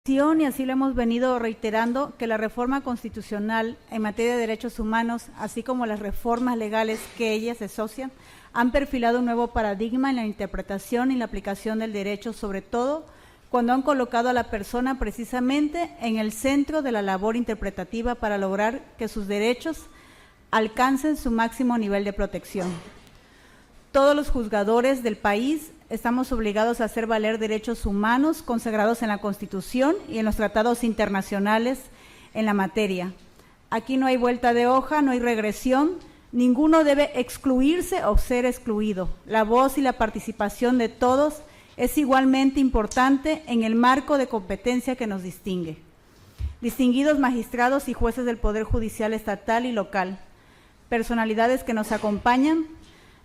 Y así lo hemos venido reiterando, que la reforma constitucional en materia de derechos humanos, así como las reformas legales que ellas asocian, han perfilado un nuevo paradigma en la interpretación y la aplicación del derecho, sobre todo cuando han colocado a la persona precisamente en el centro de la labor interpretativa para lograr que sus derechos alcancen su máximo nivel de protección. Todos los juzgadores del país estamos obligados a hacer valer derechos humanos consagrados en la Constitución y en los tratados internacionales en la materia. Aquí no hay vuelta de hoja, no hay regresión, ninguno debe excluirse o ser excluido. La voz y la participación de todos es igualmente importante en el marco de competencia que nos distingue. Distinguidos magistrados y jueces del Poder Judicial estatal y local, personalidades que nos acompañan,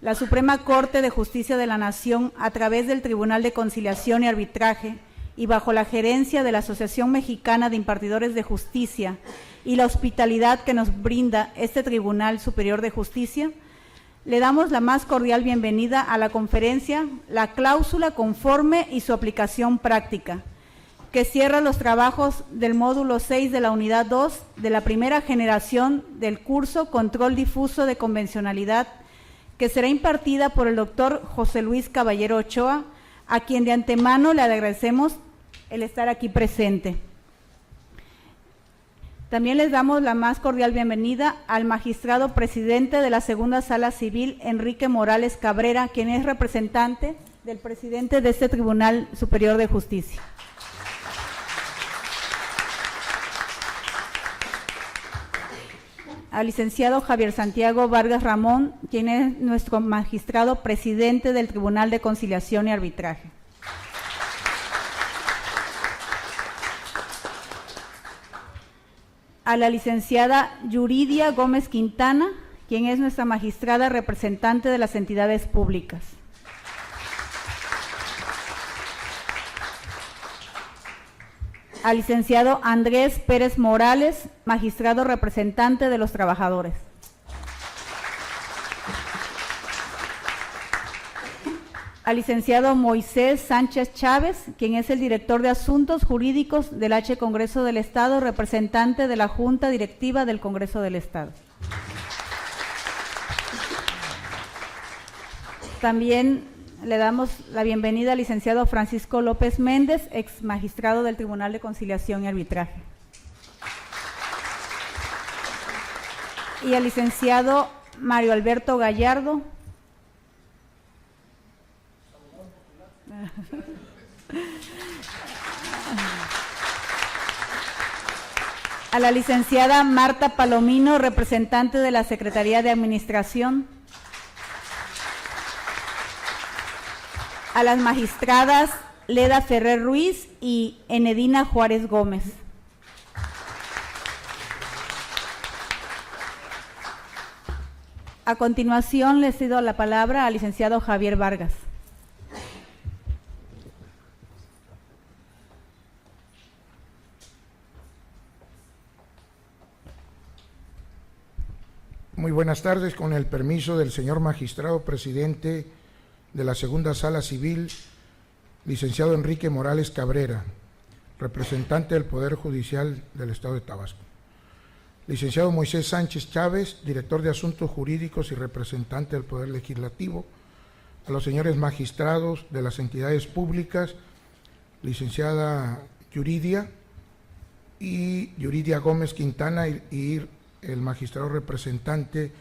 la Suprema Corte de Justicia de la Nación, a través del Tribunal de Conciliación y Arbitraje y bajo la gerencia de la Asociación Mexicana de Impartidores de Justicia y la hospitalidad que nos brinda este Tribunal Superior de Justicia, le damos la más cordial bienvenida a la conferencia La Cláusula Conforme y su aplicación práctica, que cierra los trabajos del módulo 6 de la unidad 2 de la primera generación del curso Control Difuso de Convencionalidad, que será impartida por el doctor José Luis Caballero Ochoa, a quien de antemano le agradecemos el estar aquí presente. También les damos la más cordial bienvenida al magistrado presidente de la Segunda Sala Civil, Enrique Morales Cabrera, quien es representante del presidente de este Tribunal Superior de Justicia. Al licenciado Javier Santiago Vargas Ramón, quien es nuestro magistrado presidente del Tribunal de Conciliación y Arbitraje. A la licenciada Yuridia Gómez Quintana, quien es nuestra magistrada representante de las entidades públicas. Al licenciado Andrés Pérez Morales, magistrado representante de los trabajadores. Al licenciado Moisés Sánchez Chávez, quien es el director de Asuntos Jurídicos del H. Congreso del Estado, representante de la Junta Directiva del Congreso del Estado. También le damos la bienvenida al licenciado Francisco López Méndez, ex magistrado del Tribunal de Conciliación y Arbitraje. Y al licenciado Mario Alberto Gallardo, a la licenciada Marta Palomino, representante de la Secretaría de Administración, a las magistradas Leda Ferrer Ruiz y Enedina Juárez Gómez. A continuación le cedo la palabra al licenciado Javier Vargas. Muy buenas tardes, con el permiso del señor magistrado presidente de la Segunda Sala Civil, licenciado Enrique Morales Cabrera, representante del Poder Judicial del Estado de Tabasco. Licenciado Moisés Sánchez Chávez, director de Asuntos Jurídicos y representante del Poder Legislativo. A los señores magistrados de las entidades públicas, licenciada Yuridia Gómez Quintana y el magistrado representante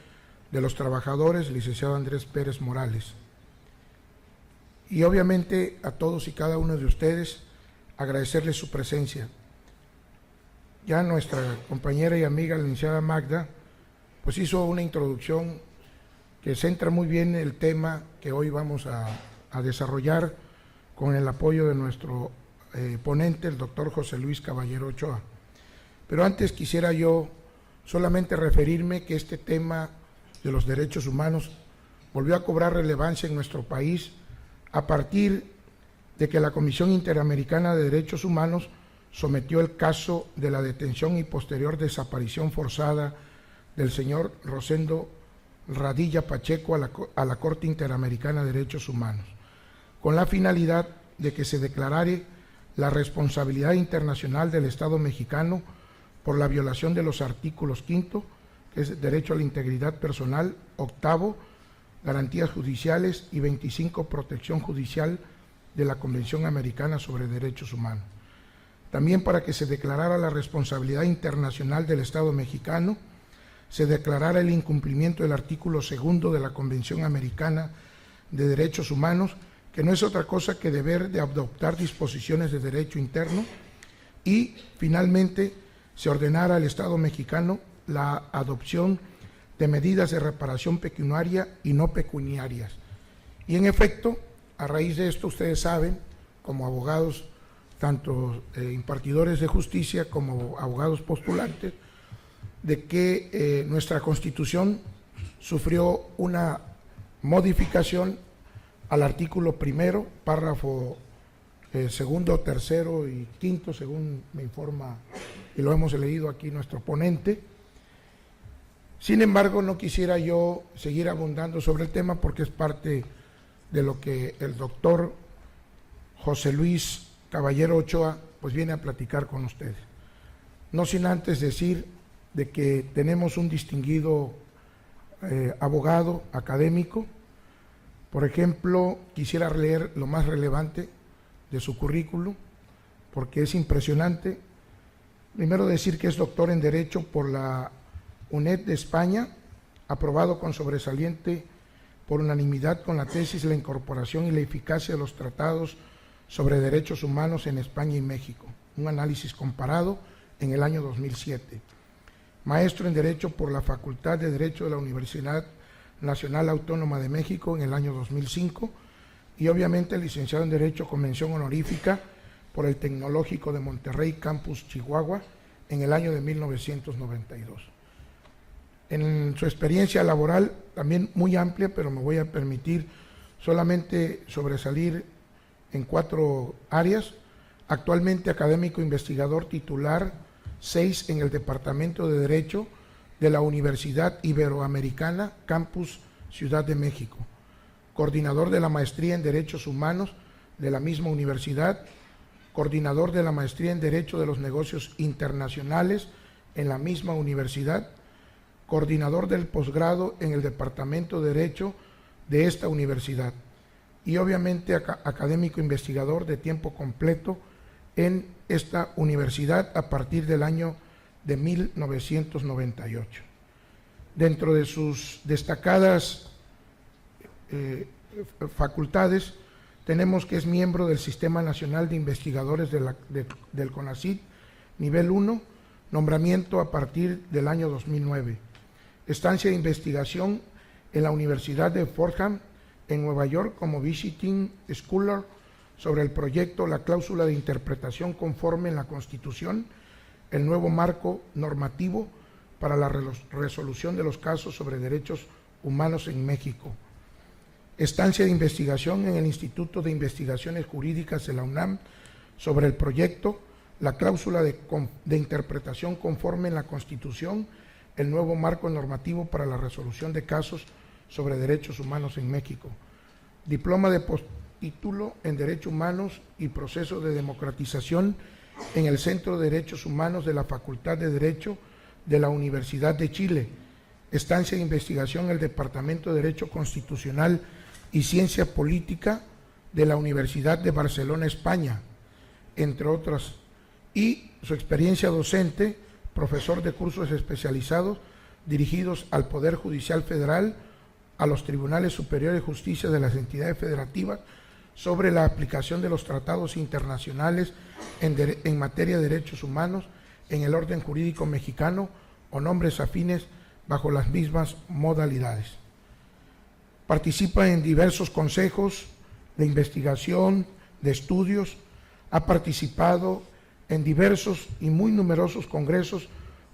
de los trabajadores, licenciado Andrés Pérez Morales. Y obviamente a todos y cada uno de ustedes agradecerles su presencia. Ya nuestra compañera y amiga, la licenciada Magda, pues hizo una introducción que centra muy bien el tema que hoy vamos a desarrollar con el apoyo de nuestro ponente, el doctor José Luis Caballero Ochoa. Pero antes quisiera yo solamente referirme que este tema de los derechos humanos volvió a cobrar relevancia en nuestro país a partir de que la Comisión Interamericana de Derechos Humanos sometió el caso de la detención y posterior desaparición forzada del señor Rosendo Radilla Pacheco a la Corte Interamericana de Derechos Humanos, con la finalidad de que se declarara la responsabilidad internacional del Estado mexicano por la violación de los artículos 5, que es derecho a la integridad personal, 8, garantías judiciales, y 25, protección judicial de la Convención Americana sobre Derechos Humanos. También para que se declarara la responsabilidad internacional del Estado mexicano, se declarara el incumplimiento del artículo 2 de la Convención Americana de Derechos Humanos, que no es otra cosa que deber de adoptar disposiciones de derecho interno, y finalmente se ordenara al Estado mexicano la adopción de medidas de reparación pecuniaria y no pecuniarias. Y en efecto, a raíz de esto, ustedes saben, como abogados, tanto impartidores de justicia como abogados postulantes, de que nuestra Constitución sufrió una modificación al artículo 1, párrafo 2, 3 y 5, según me informa y lo hemos leído aquí nuestro ponente. Sin embargo, no quisiera yo seguir abundando sobre el tema porque es parte de lo que el doctor José Luis Caballero Ochoa pues viene a platicar con ustedes. No sin antes decir de que tenemos un distinguido abogado académico. Por ejemplo, quisiera leer lo más relevante de su currículum porque es impresionante. Primero decir que es doctor en Derecho por la UNED de España, aprobado con sobresaliente por unanimidad con la tesis La incorporación y la eficacia de los tratados sobre derechos humanos en España y México, un análisis comparado en el año 2007. Maestro en Derecho por la Facultad de Derecho de la Universidad Nacional Autónoma de México en el año 2005 y obviamente licenciado en Derecho con mención honorífica por el Tecnológico de Monterrey, Campus Chihuahua, en el año de 1992. En su experiencia laboral, también muy amplia, pero me voy a permitir solamente sobresalir en 4 áreas. Actualmente académico investigador titular 6 en el Departamento de Derecho de la Universidad Iberoamericana, Campus Ciudad de México. Coordinador de la Maestría en Derechos Humanos de la misma universidad. Coordinador de la Maestría en Derecho de los Negocios Internacionales en la misma universidad. Coordinador del posgrado en el Departamento de Derecho de esta universidad. Y obviamente académico investigador de tiempo completo en esta universidad a partir del año de 1998. Dentro de sus destacadas facultades tenemos que es miembro del Sistema Nacional de Investigadores del CONACYT, nivel 1, nombramiento a partir del año 2009. Estancia de investigación en la Universidad de Fordham, en Nueva York, como Visiting Scholar, sobre el proyecto La Cláusula de Interpretación Conforme en la Constitución, el nuevo marco normativo para la resolución de los casos sobre derechos humanos en México. Estancia de investigación en el Instituto de Investigaciones Jurídicas de la UNAM sobre el proyecto La Cláusula de Interpretación Conforme en la Constitución, el nuevo marco normativo para la resolución de casos sobre derechos humanos en México. Diploma de postítulo en Derechos Humanos y Proceso de Democratización en el Centro de Derechos Humanos de la Facultad de Derecho de la Universidad de Chile. Estancia de investigación en el Departamento de Derecho Constitucional y Ciencia Política de la Universidad de Barcelona, España, entre otras. Y su experiencia docente, profesor de cursos especializados dirigidos al Poder Judicial Federal, a los Tribunales Superiores de Justicia de las entidades federativas sobre la aplicación de los tratados internacionales en materia de derechos humanos en el orden jurídico mexicano o nombres afines bajo las mismas modalidades. Participa en diversos consejos de investigación, de estudios, ha participado en diversos y muy numerosos congresos,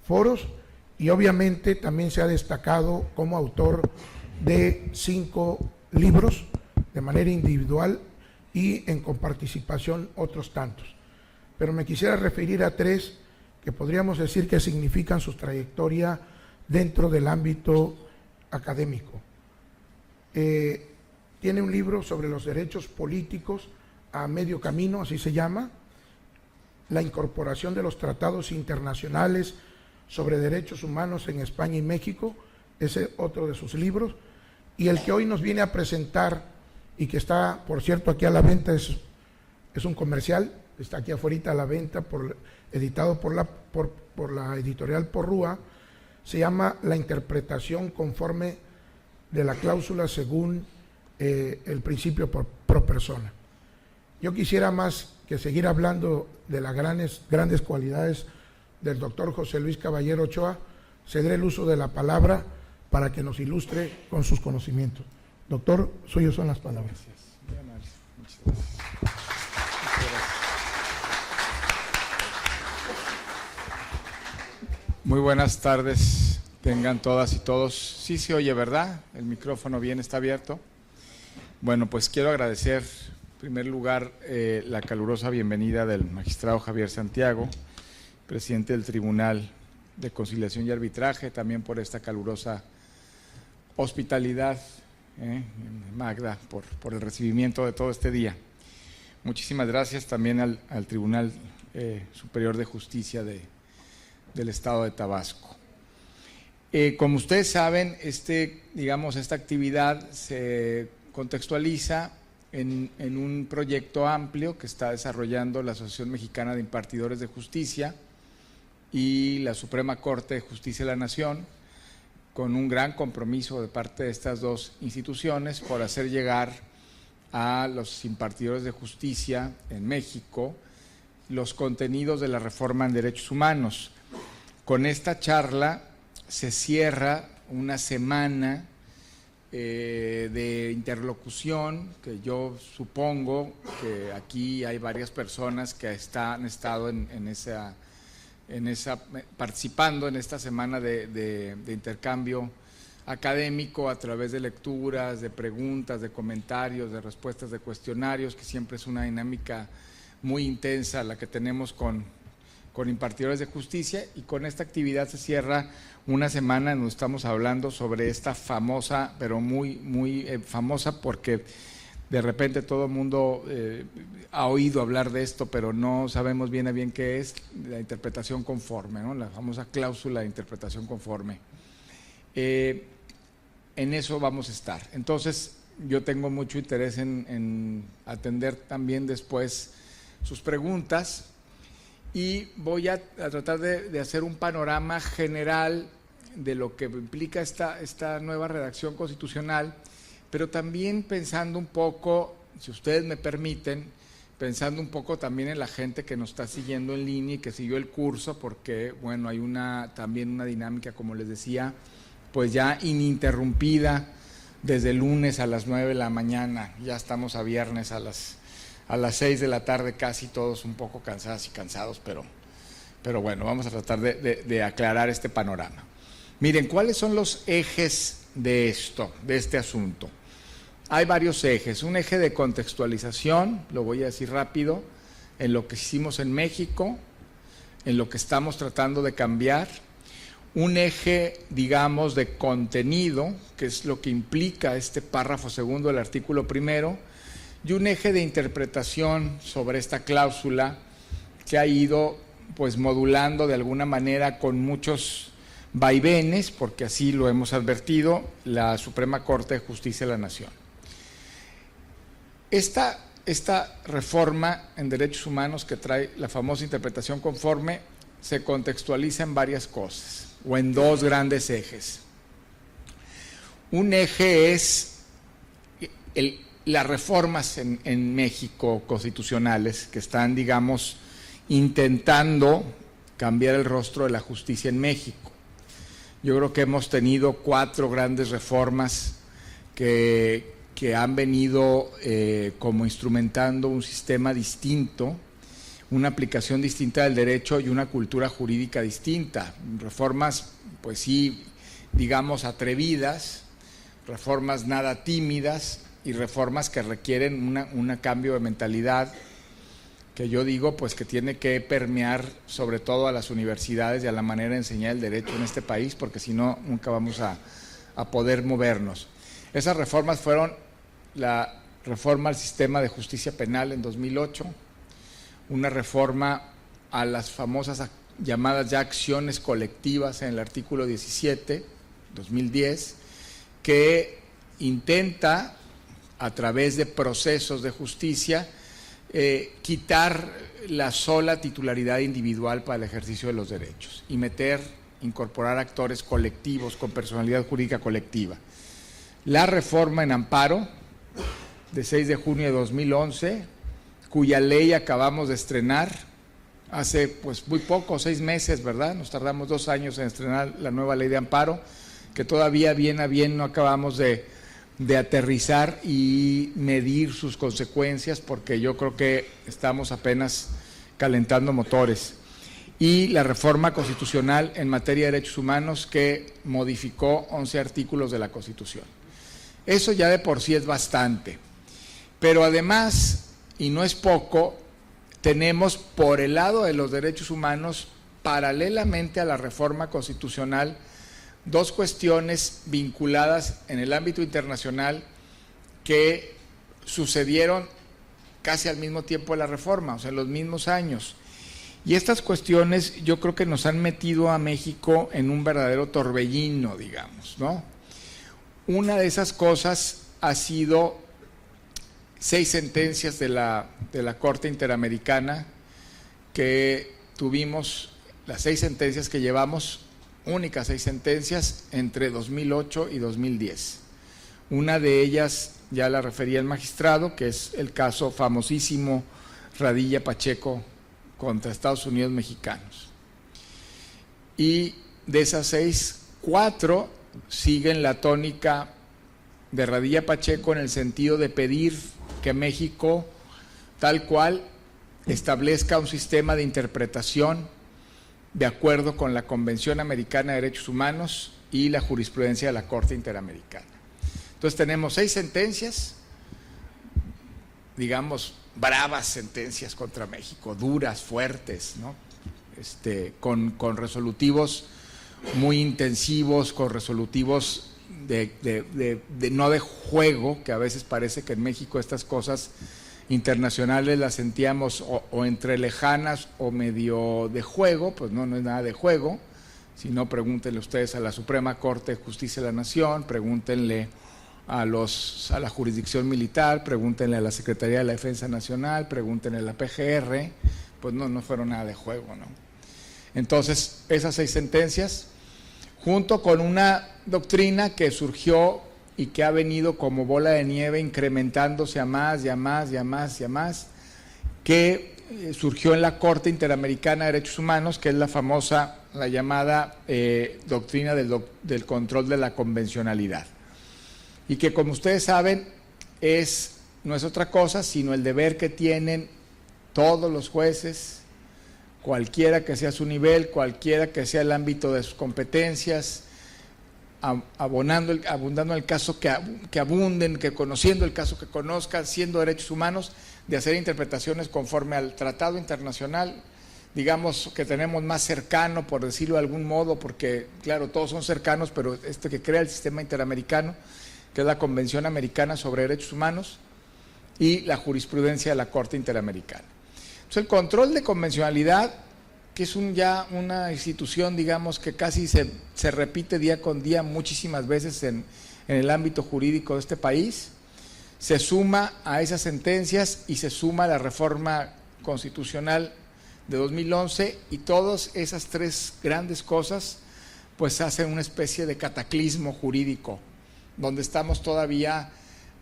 foros y obviamente también se ha destacado como autor de 5 libros de manera individual y en coparticipación otros tantos. Pero me quisiera referir a 3 que podríamos decir que significan su trayectoria dentro del ámbito académico. Tiene un libro sobre los derechos políticos a medio camino, así se llama, la incorporación de los tratados internacionales sobre derechos humanos en España y México, ese es otro de sus libros, y el que hoy nos viene a presentar y que está, por cierto, aquí a la venta, es un comercial, está aquí afuera a la venta, editado por la editorial Porrúa, se llama La interpretación conforme de la cláusula según el principio pro persona. Yo quisiera más que seguir hablando de las grandes cualidades del doctor José Luis Caballero Ochoa, cederé el uso de la palabra para que nos ilustre con sus conocimientos. Doctor, suyos son las palabras. Gracias. Muchas gracias. Muy buenas tardes, tengan todas y todos. Sí se oye, ¿verdad? El micrófono bien está abierto. Bueno, pues quiero agradecer en primer lugar la calurosa bienvenida del magistrado Javier Santiago, presidente del Tribunal de Conciliación y Arbitraje, también por esta calurosa hospitalidad, Magda, por el recibimiento de todo este día. Muchísimas gracias también al Tribunal Superior de Justicia del Estado de Tabasco. Como ustedes saben, esta actividad se contextualiza en un proyecto amplio que está desarrollando la Asociación Mexicana de Impartidores de Justicia y la Suprema Corte de Justicia de la Nación, con un gran compromiso de parte de estas dos instituciones por hacer llegar a los impartidores de justicia en México los contenidos de la reforma en derechos humanos. Con esta charla se cierra una semana de interlocución, que yo supongo que aquí hay varias personas que han estado participando en esta semana de intercambio académico a través de lecturas, de preguntas, de comentarios, de respuestas de cuestionarios, que siempre es una dinámica muy intensa la que tenemos con impartidores de justicia, y con esta actividad se cierra una semana en donde estamos hablando sobre esta famosa, pero muy famosa, porque de repente todo el mundo ha oído hablar de esto, pero no sabemos bien a bien qué es la interpretación conforme, ¿no? La famosa cláusula de interpretación conforme. En eso vamos a estar. Entonces, yo tengo mucho interés en atender también después sus preguntas, y voy a tratar de hacer un panorama general de lo que implica esta nueva redacción constitucional, pero también pensando un poco, si ustedes me permiten, pensando un poco también en la gente que nos está siguiendo en línea y que siguió el curso, porque bueno, hay también una dinámica, como les decía, pues ya ininterrumpida desde el lunes a las 9 de la mañana, ya estamos a viernes a las 6 de la tarde, casi todos un poco cansadas y cansados, pero bueno, vamos a tratar de aclarar este panorama. Miren, ¿cuáles son los ejes de este asunto? Hay varios ejes. Un eje de contextualización, lo voy a decir rápido, en lo que hicimos en México, en lo que estamos tratando de cambiar. Un eje, digamos, de contenido, que es lo que implica este párrafo segundo del artículo primero, y un eje de interpretación sobre esta cláusula que ha ido pues modulando de alguna manera con muchos vaivenes, porque así lo hemos advertido, la Suprema Corte de Justicia de la Nación. Esta reforma en derechos humanos que trae la famosa interpretación conforme se contextualiza en varias cosas, o en dos grandes ejes. Un eje es las reformas en México constitucionales que están, digamos, intentando cambiar el rostro de la justicia en México. Yo creo que hemos tenido 4 grandes reformas que han venido como instrumentando un sistema distinto, una aplicación distinta del derecho y una cultura jurídica distinta. Reformas, pues sí, digamos, atrevidas, reformas nada tímidas y reformas que requieren un cambio de mentalidad que yo digo pues que tiene que permear sobre todo a las universidades y a la manera de enseñar el derecho en este país, porque si no, nunca vamos a poder movernos. Esas reformas fueron la reforma al sistema de justicia penal en 2008, una reforma a las famosas llamadas ya acciones colectivas en el artículo 17, 2010, que intenta, a través de procesos de justicia, quitar la sola titularidad individual para el ejercicio de los derechos y incorporar actores colectivos con personalidad jurídica colectiva. La reforma en amparo de 6 de junio de 2011, cuya ley acabamos de estrenar hace pues muy poco, 6 meses, ¿verdad? Nos tardamos 2 años en estrenar la nueva ley de amparo, que todavía bien a bien no acabamos de aterrizar y medir sus consecuencias, porque yo creo que estamos apenas calentando motores. Y la reforma constitucional en materia de derechos humanos, que modificó 11 artículos de la Constitución. Eso ya de por sí es bastante. Pero además, y no es poco, tenemos por el lado de los derechos humanos, paralelamente a la reforma constitucional, 2 cuestiones vinculadas en el ámbito internacional que sucedieron casi al mismo tiempo de la reforma, o sea, en los mismos años. Y estas cuestiones yo creo que nos han metido a México en un verdadero torbellino, digamos, ¿no? Una de esas cosas ha sido 6 sentencias de la Corte Interamericana que tuvimos, las 6 sentencias que llevamos, únicas 6 sentencias entre 2008 y 2010. Una de ellas ya la refería el magistrado, que es el caso famosísimo Radilla Pacheco contra Estados Unidos mexicanos. Y de esas 6, 4 siguen la tónica de Radilla Pacheco en el sentido de pedir que México, tal cual, establezca un sistema de interpretación de acuerdo con la Convención Americana de Derechos Humanos y la jurisprudencia de la Corte Interamericana. Entonces tenemos 6 sentencias, digamos, bravas sentencias contra México, duras, fuertes, ¿no? Con resolutivos muy intensivos, con resolutivos no de juego, que a veces parece que en México estas cosas internacionales las sentíamos o entre lejanas o medio de juego. Pues no es nada de juego. Si no, pregúntenle ustedes a la Suprema Corte de Justicia de la Nación, pregúntenle a la jurisdicción militar, pregúntenle a la Secretaría de la Defensa Nacional, pregúntenle a la PGR, pues no fueron nada de juego, ¿no? Entonces, esas 6 sentencias, junto con una doctrina que surgió y que ha venido como bola de nieve incrementándose a más y a más y a más y a más, que surgió en la Corte Interamericana de Derechos Humanos, que es la llamada doctrina del control de la convencionalidad. Y que, como ustedes saben, no es otra cosa sino el deber que tienen todos los jueces, cualquiera que sea su nivel, cualquiera que sea el ámbito de sus competencias, abundando el caso que abunden, que conociendo el caso que conozcan, siendo derechos humanos, de hacer interpretaciones conforme al tratado internacional, digamos, que tenemos más cercano, por decirlo de algún modo, porque claro, todos son cercanos, pero que crea el sistema interamericano, que es la Convención Americana sobre Derechos Humanos y la jurisprudencia de la Corte Interamericana. Entonces, el control de convencionalidad, que es ya una institución, digamos, que casi se repite día con día muchísimas veces en el ámbito jurídico de este país, se suma a esas sentencias y se suma a la reforma constitucional de 2011, y todas esas 3 grandes cosas pues hacen una especie de cataclismo jurídico, donde estamos todavía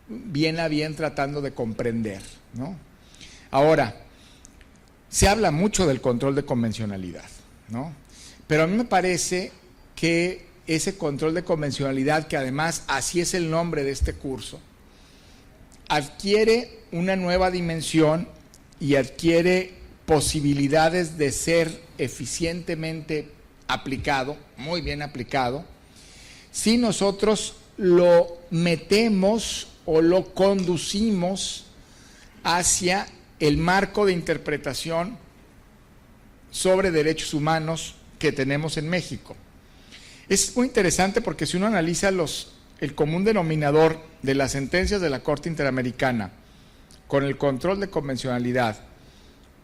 bien a bien tratando de comprender, ¿no? Ahora, se habla mucho del control de convencionalidad, ¿no? Pero a mí me parece que ese control de convencionalidad, que además así es el nombre de este curso, adquiere una nueva dimensión y adquiere posibilidades de ser eficientemente aplicado, muy bien aplicado, si nosotros lo metemos o lo conducimos hacia el marco de interpretación sobre derechos humanos que tenemos en México. Es muy interesante porque si uno analiza el común denominador de las sentencias de la Corte Interamericana con el control de convencionalidad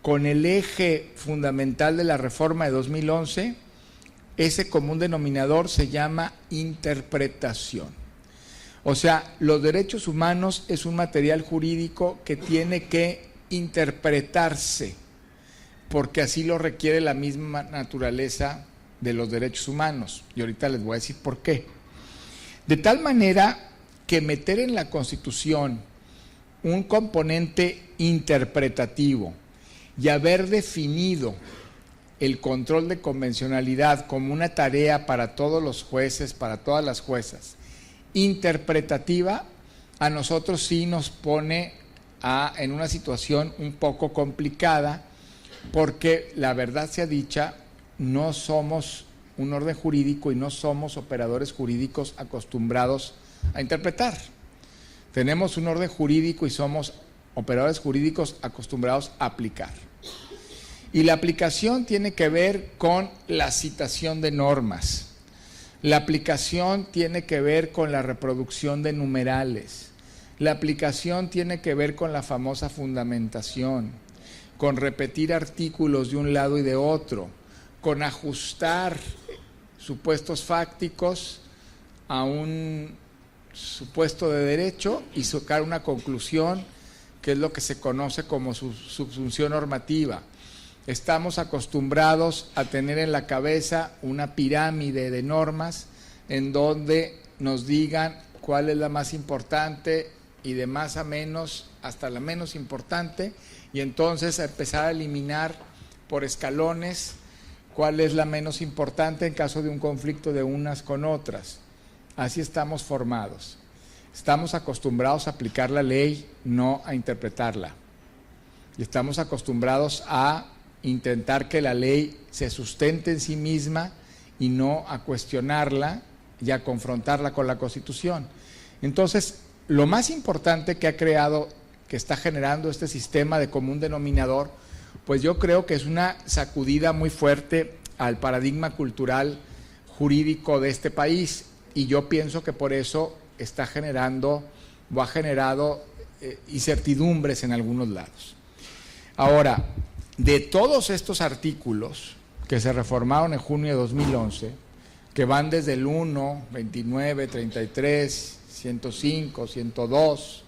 con el eje fundamental de la reforma de 2011, ese común denominador se llama interpretación. O sea, los derechos humanos es un material jurídico que tiene que interpretarse, porque así lo requiere la misma naturaleza de los derechos humanos. Y ahorita les voy a decir por qué. De tal manera que meter en la Constitución un componente interpretativo y haber definido el control de convencionalidad como una tarea para todos los jueces, para todas las juezas, interpretativa, a nosotros sí nos pone en una situación un poco complicada, porque la verdad sea dicha, no somos un orden jurídico y no somos operadores jurídicos acostumbrados a interpretar. Tenemos un orden jurídico y somos operadores jurídicos acostumbrados a aplicar. Y la aplicación tiene que ver con la citación de normas. La aplicación tiene que ver con la reproducción de numerales. La aplicación tiene que ver con la famosa fundamentación, con repetir artículos de un lado y de otro, con ajustar supuestos fácticos a un supuesto de derecho y sacar una conclusión que es lo que se conoce como subsunción normativa. Estamos acostumbrados a tener en la cabeza una pirámide de normas en donde nos digan cuál es la más importante y de más a menos hasta la menos importante, y entonces empezar a eliminar por escalones cuál es la menos importante en caso de un conflicto de unas con otras. Así estamos formados. Estamos acostumbrados a aplicar la ley, no a interpretarla. Y estamos acostumbrados a intentar que la ley se sustente en sí misma y no a cuestionarla y a confrontarla con la Constitución. Entonces, lo más importante que ha creado, que está generando este sistema de común denominador, pues yo creo que es una sacudida muy fuerte al paradigma cultural jurídico de este país, y yo pienso que por eso está generando o ha generado incertidumbres en algunos lados. Ahora, de todos estos artículos que se reformaron en junio de 2011, que van desde el 1, 29, 33, 105, 102,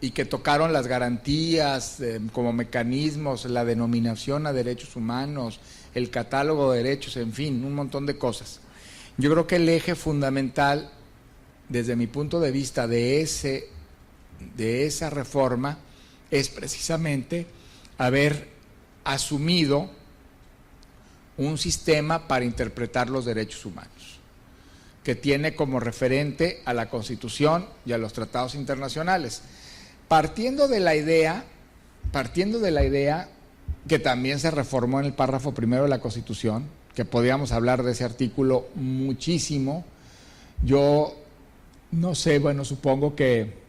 y que tocaron las garantías como mecanismos, la denominación a derechos humanos, el catálogo de derechos, en fin, un montón de cosas. Yo creo que el eje fundamental, desde mi punto de vista, de esa reforma, es precisamente haber asumido un sistema para interpretar los derechos humanos, que tiene como referente a la Constitución y a los tratados internacionales, partiendo de la idea que también se reformó en el párrafo primero de la Constitución, que podríamos hablar de ese artículo muchísimo. Yo no sé, bueno, supongo que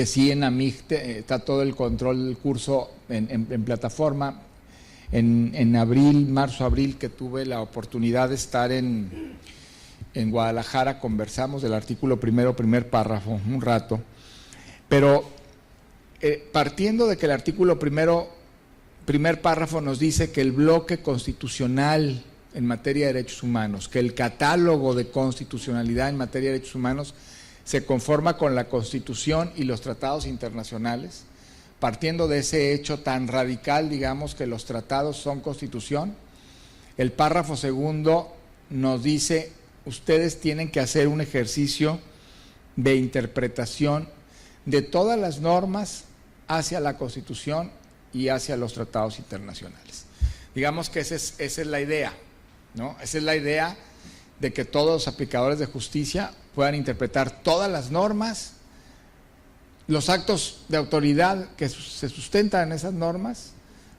sí, en AMIG está todo el control del curso en plataforma. En abril, marzo-abril, que tuve la oportunidad de estar en Guadalajara, conversamos del artículo primero, primer párrafo, un rato. Pero partiendo de que el artículo primero, primer párrafo nos dice que el bloque constitucional en materia de derechos humanos, que el catálogo de constitucionalidad en materia de derechos humanos se conforma con la Constitución y los tratados internacionales, partiendo de ese hecho tan radical, digamos, que los tratados son Constitución, el párrafo segundo nos dice: ustedes tienen que hacer un ejercicio de interpretación de todas las normas hacia la Constitución y hacia los tratados internacionales. Digamos que esa es la idea, ¿no? Esa es la idea de que todos los aplicadores de justicia puedan interpretar todas las normas, los actos de autoridad que se sustentan en esas normas,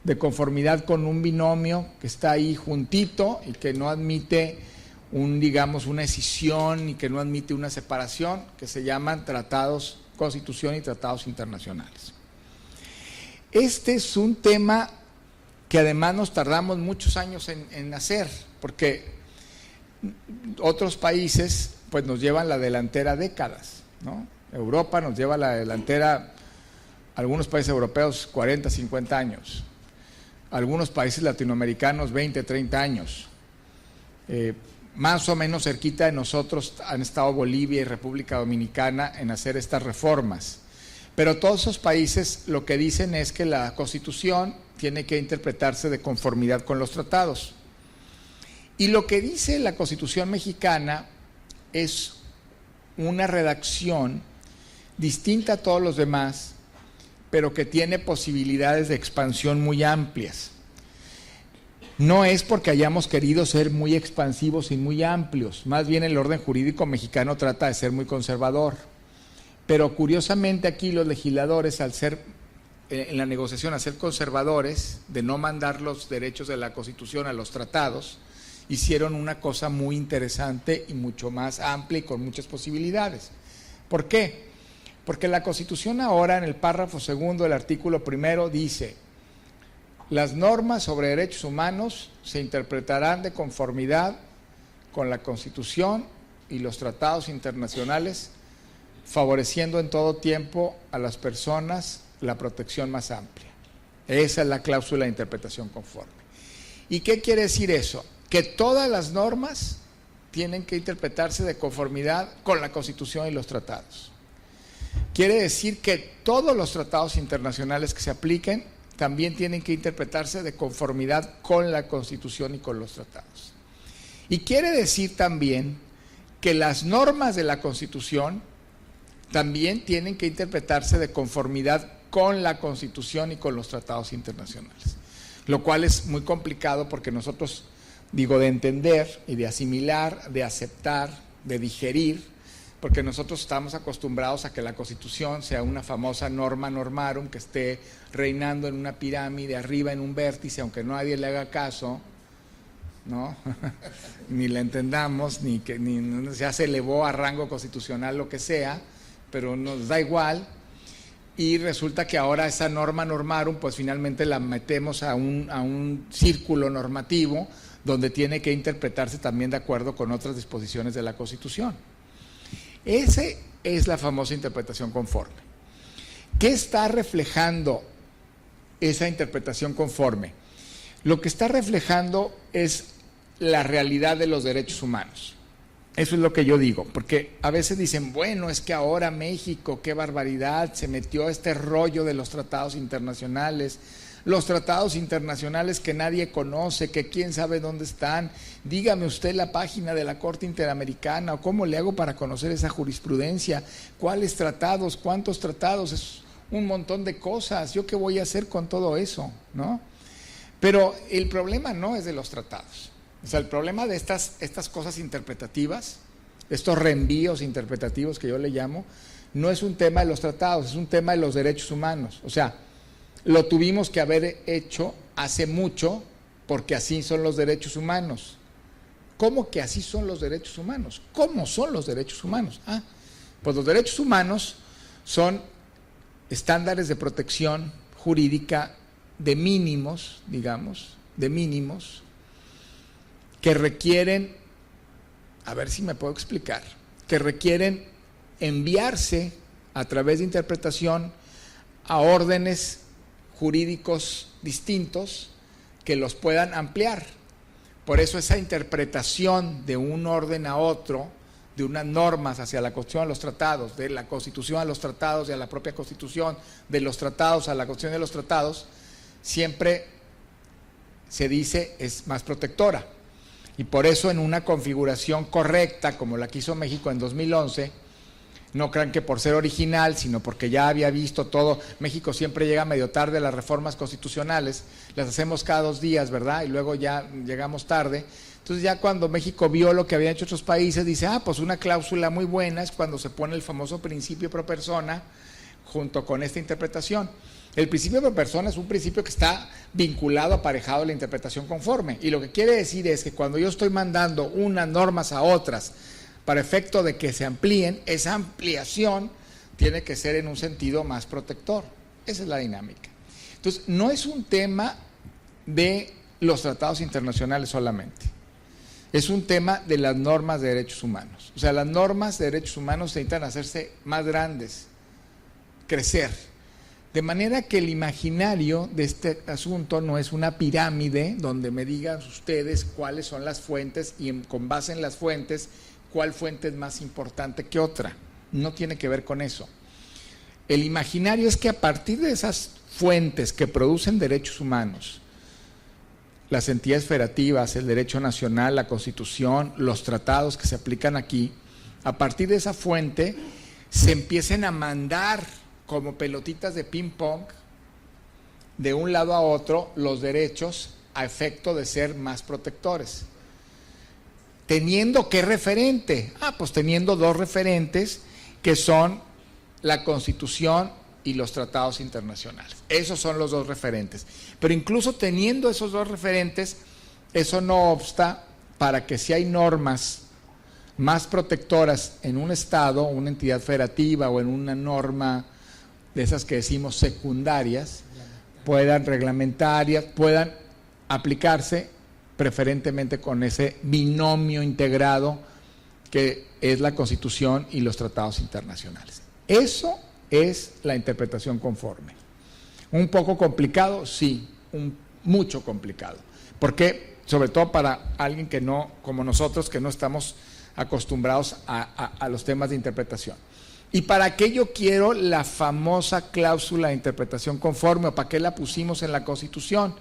de conformidad con un binomio que está ahí juntito y que no admite una escisión y que no admite una separación, que se llaman tratados, Constitución y tratados internacionales. Este es un tema que además nos tardamos muchos años en hacer, porque otros países pues nos llevan la delantera décadas, ¿no? Europa nos lleva la delantera algunos países europeos 40, 50 años, algunos países latinoamericanos 20, 30 años. Más o menos cerquita de nosotros han estado Bolivia y República Dominicana en hacer estas reformas. Pero todos esos países lo que dicen es que la Constitución tiene que interpretarse de conformidad con los tratados. Y lo que dice la Constitución mexicana es una redacción distinta a todos los demás, pero que tiene posibilidades de expansión muy amplias. No es porque hayamos querido ser muy expansivos y muy amplios, más bien el orden jurídico mexicano trata de ser muy conservador. Pero curiosamente aquí los legisladores, al ser en la negociación, a ser conservadores, de no mandar los derechos de la Constitución a los tratados, hicieron una cosa muy interesante y mucho más amplia y con muchas posibilidades. ¿Por qué? Porque la Constitución ahora, en el párrafo segundo del artículo primero, dice: las normas sobre derechos humanos se interpretarán de conformidad con la Constitución y los tratados internacionales, favoreciendo en todo tiempo a las personas la protección más amplia. Esa es la cláusula de interpretación conforme. ¿Y qué quiere decir eso? Que todas las normas tienen que interpretarse de conformidad con la Constitución y los tratados. Quiere decir que todos los tratados internacionales que se apliquen también tienen que interpretarse de conformidad con la Constitución y con los tratados. Y quiere decir también que las normas de la Constitución también tienen que interpretarse de conformidad con la Constitución y con los tratados internacionales, lo cual es muy complicado porque nosotros, de entender y de asimilar, de aceptar, de digerir, porque nosotros estamos acostumbrados a que la Constitución sea una famosa norma normarum que esté reinando en una pirámide, arriba en un vértice, aunque nadie le haga caso, ¿no? Ni la entendamos, ni ya se elevó a rango constitucional, lo que sea, pero nos da igual. Y resulta que ahora esa norma normarum, pues finalmente la metemos a un círculo normativo donde tiene que interpretarse también de acuerdo con otras disposiciones de la Constitución. Esa es la famosa interpretación conforme. ¿Qué está reflejando esa interpretación conforme? Lo que está reflejando es la realidad de los derechos humanos. Eso es lo que yo digo, porque a veces dicen, bueno, es que ahora México, qué barbaridad, se metió a este rollo de los tratados internacionales que nadie conoce, que quién sabe dónde están. Dígame usted la página de la Corte Interamericana, o cómo le hago para conocer esa jurisprudencia, cuáles tratados, cuántos tratados, es un montón de cosas, ¿yo qué voy a hacer con todo eso? ¿No? Pero el problema no es de los tratados. O sea, el problema de estas cosas interpretativas, estos reenvíos interpretativos que yo le llamo, no es un tema de los tratados, es un tema de los derechos humanos. O sea, lo tuvimos que haber hecho hace mucho porque así son los derechos humanos. ¿Cómo que así son los derechos humanos? ¿Cómo son los derechos humanos? Pues los derechos humanos son estándares de protección jurídica de mínimos, digamos, que requieren, a ver si me puedo explicar, que requieren enviarse a través de interpretación a órdenes jurídicos distintos que los puedan ampliar. Por eso esa interpretación de un orden a otro, de unas normas hacia la Constitución a los tratados, de la Constitución a los tratados y a la propia Constitución, de los tratados a la Constitución de los tratados, siempre se dice es más protectora. Y por eso en una configuración correcta, como la que hizo México en 2011, no crean que por ser original, sino porque ya había visto todo. México siempre llega medio tarde a las reformas constitucionales, las hacemos cada 2 días, ¿verdad? Y luego ya llegamos tarde. Entonces ya cuando México vio lo que habían hecho otros países, dice, pues una cláusula muy buena es cuando se pone el famoso principio pro persona junto con esta interpretación. El principio pro persona es un principio que está vinculado, aparejado a la interpretación conforme. Y lo que quiere decir es que cuando yo estoy mandando unas normas a otras para efecto de que se amplíen, esa ampliación tiene que ser en un sentido más protector. Esa es la dinámica. Entonces, no es un tema de los tratados internacionales solamente. Es un tema de las normas de derechos humanos. O sea, las normas de derechos humanos necesitan hacerse más grandes, crecer. De manera que el imaginario de este asunto no es una pirámide donde me digan ustedes cuáles son las fuentes y con base en las fuentes, cuál fuente es más importante que otra. No tiene que ver con eso. El imaginario es que a partir de esas fuentes que producen derechos humanos, las entidades federativas, el derecho nacional, la Constitución, los tratados que se aplican aquí, a partir de esa fuente se empiecen a mandar como pelotitas de ping pong de un lado a otro los derechos a efecto de ser más protectores. ¿Teniendo qué referente? Pues teniendo dos referentes que son la Constitución y los tratados internacionales. Esos son los dos referentes. Pero incluso teniendo esos dos referentes, eso no obsta para que si hay normas más protectoras en un estado, una entidad federativa o en una norma de esas que decimos secundarias, puedan reglamentarias, puedan aplicarse preferentemente con ese binomio integrado que es la Constitución y los tratados internacionales. Eso es la interpretación conforme. ¿Un poco complicado? Sí, mucho complicado. Porque, sobre todo para alguien que no, como nosotros, que no estamos acostumbrados a los temas de interpretación. ¿Y para qué yo quiero la famosa cláusula de interpretación conforme o para qué la pusimos en la Constitución?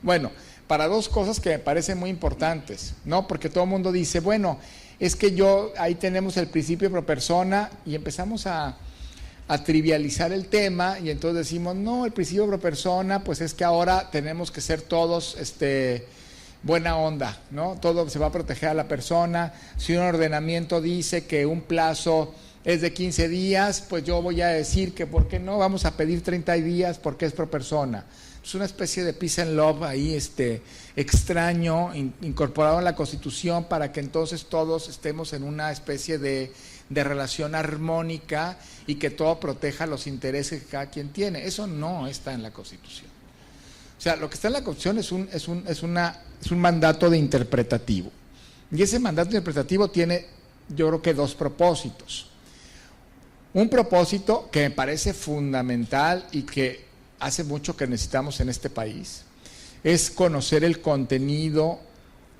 Bueno, para dos cosas que me parecen muy importantes, ¿no? Porque todo el mundo dice, bueno, es que ahí tenemos el principio pro persona y empezamos a trivializar el tema y entonces decimos, no, el principio pro persona, pues es que ahora tenemos que ser todos buena onda, ¿no? Todo se va a proteger a la persona. Si un ordenamiento dice que un plazo es de 15 días, pues yo voy a decir que ¿por qué no? Vamos a pedir 30 días porque es pro persona. Es una especie de peace and love ahí extraño, incorporado en la Constitución para que entonces todos estemos en una especie de relación armónica y que todo proteja los intereses que cada quien tiene. Eso no está en la Constitución. O sea, lo que está en la Constitución es un mandato de interpretativo. Y ese mandato interpretativo tiene, yo creo que dos propósitos. Un propósito que me parece fundamental y que hace mucho que necesitamos en este país, es conocer el contenido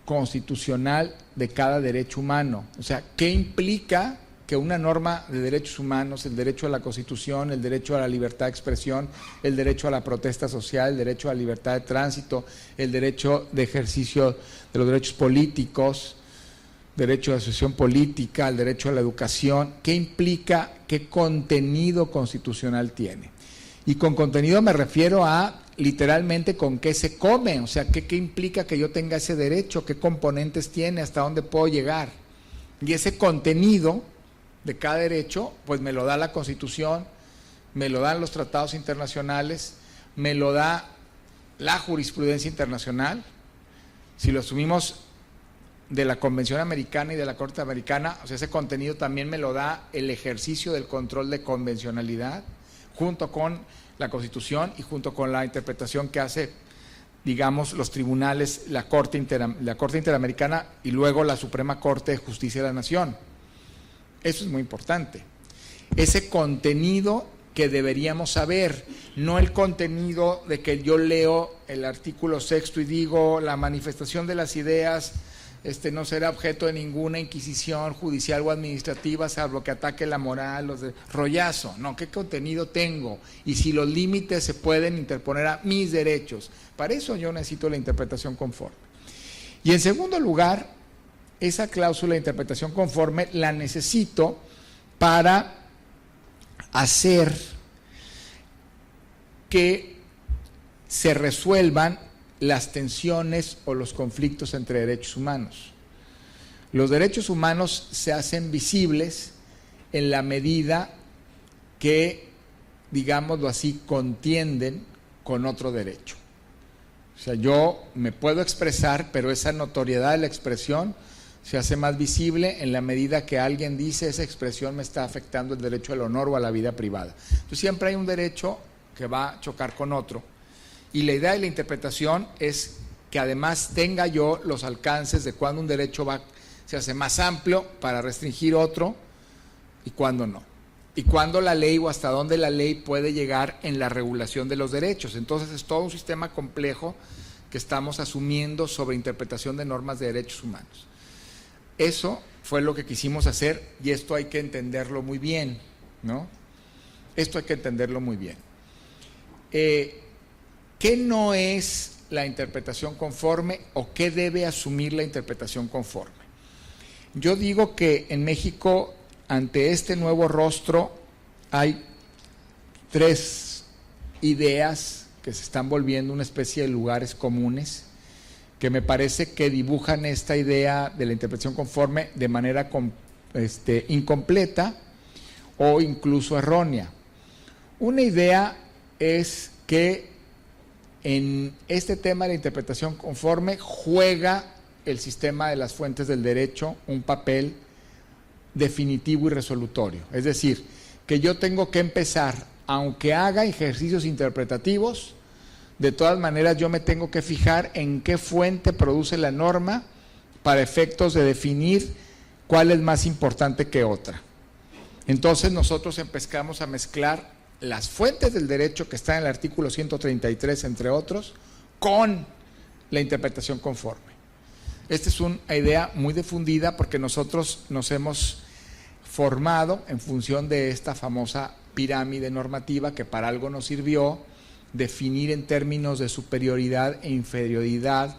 constitucional de cada derecho humano. O sea, ¿qué implica que una norma de derechos humanos, el derecho a la Constitución, el derecho a la libertad de expresión, el derecho a la protesta social, el derecho a la libertad de tránsito, el derecho de ejercicio de los derechos políticos, derecho de asociación política, el derecho a la educación, qué implica, qué contenido constitucional tiene? Y con contenido me refiero a literalmente con qué se come, o sea, qué implica que yo tenga ese derecho, qué componentes tiene, hasta dónde puedo llegar. Y ese contenido de cada derecho, pues me lo da la Constitución, me lo dan los tratados internacionales, me lo da la jurisprudencia internacional. Si lo asumimos de la Convención Americana y de la Corte Americana, o sea, ese contenido también me lo da el ejercicio del control de convencionalidad, junto con la Constitución y junto con la interpretación que hace, digamos, los tribunales, la Corte Interamericana y luego la Suprema Corte de Justicia de la Nación. Eso es muy importante. Ese contenido que deberíamos saber, no el contenido de que yo leo el artículo 6 y digo la manifestación de las ideas no será objeto de ninguna inquisición judicial o administrativa, salvo que ataque la moral, los de rollazo. No, ¿qué contenido tengo? Y si los límites se pueden interponer a mis derechos. Para eso yo necesito la interpretación conforme. Y en segundo lugar, esa cláusula de interpretación conforme la necesito para hacer que se resuelvan las tensiones o los conflictos entre derechos humanos. Los derechos humanos se hacen visibles en la medida que, digámoslo así, contienden con otro derecho. O sea, yo me puedo expresar, pero esa notoriedad de la expresión se hace más visible en la medida que alguien dice esa expresión me está afectando el derecho al honor o a la vida privada. Entonces siempre hay un derecho que va a chocar con otro. Y la idea de la interpretación es que además tenga yo los alcances de cuando un derecho se hace más amplio para restringir otro y cuando no. y cuándo la ley o hasta dónde la ley puede llegar en la regulación de los derechos. Entonces es todo un sistema complejo que estamos asumiendo sobre interpretación de normas de derechos humanos. Eso fue lo que quisimos hacer y esto hay que entenderlo muy bien, ¿no? Esto hay que entenderlo muy bien. ¿Qué no es la interpretación conforme o qué debe asumir la interpretación conforme? Yo digo que en México, ante este nuevo rostro, hay 3 ideas que se están volviendo una especie de lugares comunes, que me parece que dibujan esta idea de la interpretación conforme de manera incompleta o incluso errónea. Una idea es que en este tema de la interpretación conforme juega el sistema de las fuentes del derecho un papel definitivo y resolutorio. Es decir, que yo tengo que empezar, aunque haga ejercicios interpretativos, de todas maneras yo me tengo que fijar en qué fuente produce la norma para efectos de definir cuál es más importante que otra. Entonces nosotros empezamos a mezclar las fuentes del derecho que están en el artículo 133, entre otros, con la interpretación conforme. Esta es una idea muy difundida porque nosotros nos hemos formado en función de esta famosa pirámide normativa que para algo nos sirvió definir en términos de superioridad e inferioridad,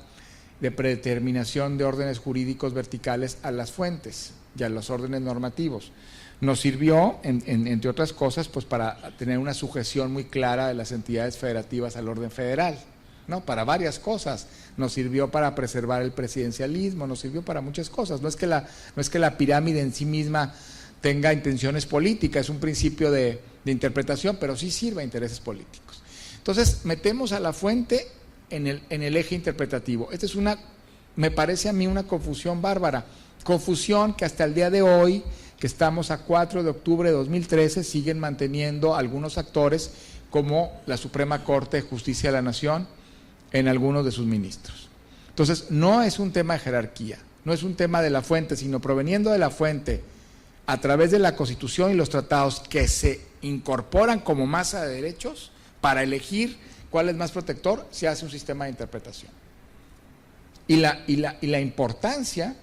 de predeterminación de órdenes jurídicos verticales a las fuentes y a los órdenes normativos. Nos sirvió, entre otras cosas, pues para tener una sujeción muy clara de las entidades federativas al orden federal, ¿no? Para varias cosas. Nos sirvió para preservar el presidencialismo, nos sirvió para muchas cosas. No es que la pirámide en sí misma tenga intenciones políticas, es un principio de interpretación, pero sí sirve a intereses políticos. Entonces, metemos a la fuente en el eje interpretativo. Esta es me parece a mí una confusión bárbara. Confusión que hasta el día de hoy, que estamos a 4 de octubre de 2013, siguen manteniendo algunos actores como la Suprema Corte de Justicia de la Nación en algunos de sus ministros. Entonces, no es un tema de jerarquía, no es un tema de la fuente, sino proveniendo de la fuente a través de la Constitución y los tratados que se incorporan como masa de derechos para elegir cuál es más protector, se hace un sistema de interpretación. Y la importancia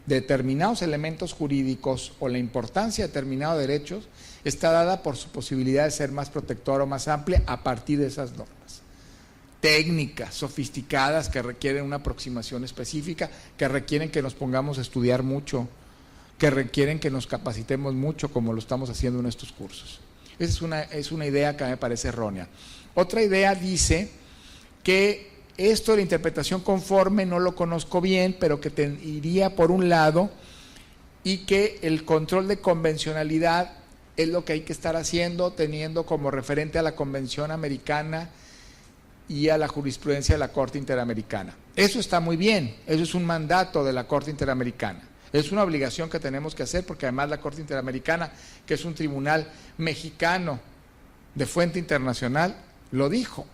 de determinados elementos jurídicos o la importancia de determinados derechos está dada por su posibilidad de ser más protector o más amplia a partir de esas normas técnicas, sofisticadas, que requieren una aproximación específica, que requieren que nos pongamos a estudiar mucho, que requieren que nos capacitemos mucho, como lo estamos haciendo en estos cursos. Esa es una idea que me parece errónea. Otra idea dice que esto de la interpretación conforme no lo conozco bien, pero que iría por un lado y que el control de convencionalidad es lo que hay que estar haciendo, teniendo como referente a la Convención Americana y a la jurisprudencia de la Corte Interamericana. Eso está muy bien, eso es un mandato de la Corte Interamericana. Es una obligación que tenemos que hacer porque además la Corte Interamericana, que es un tribunal mexicano de fuente internacional, lo dijo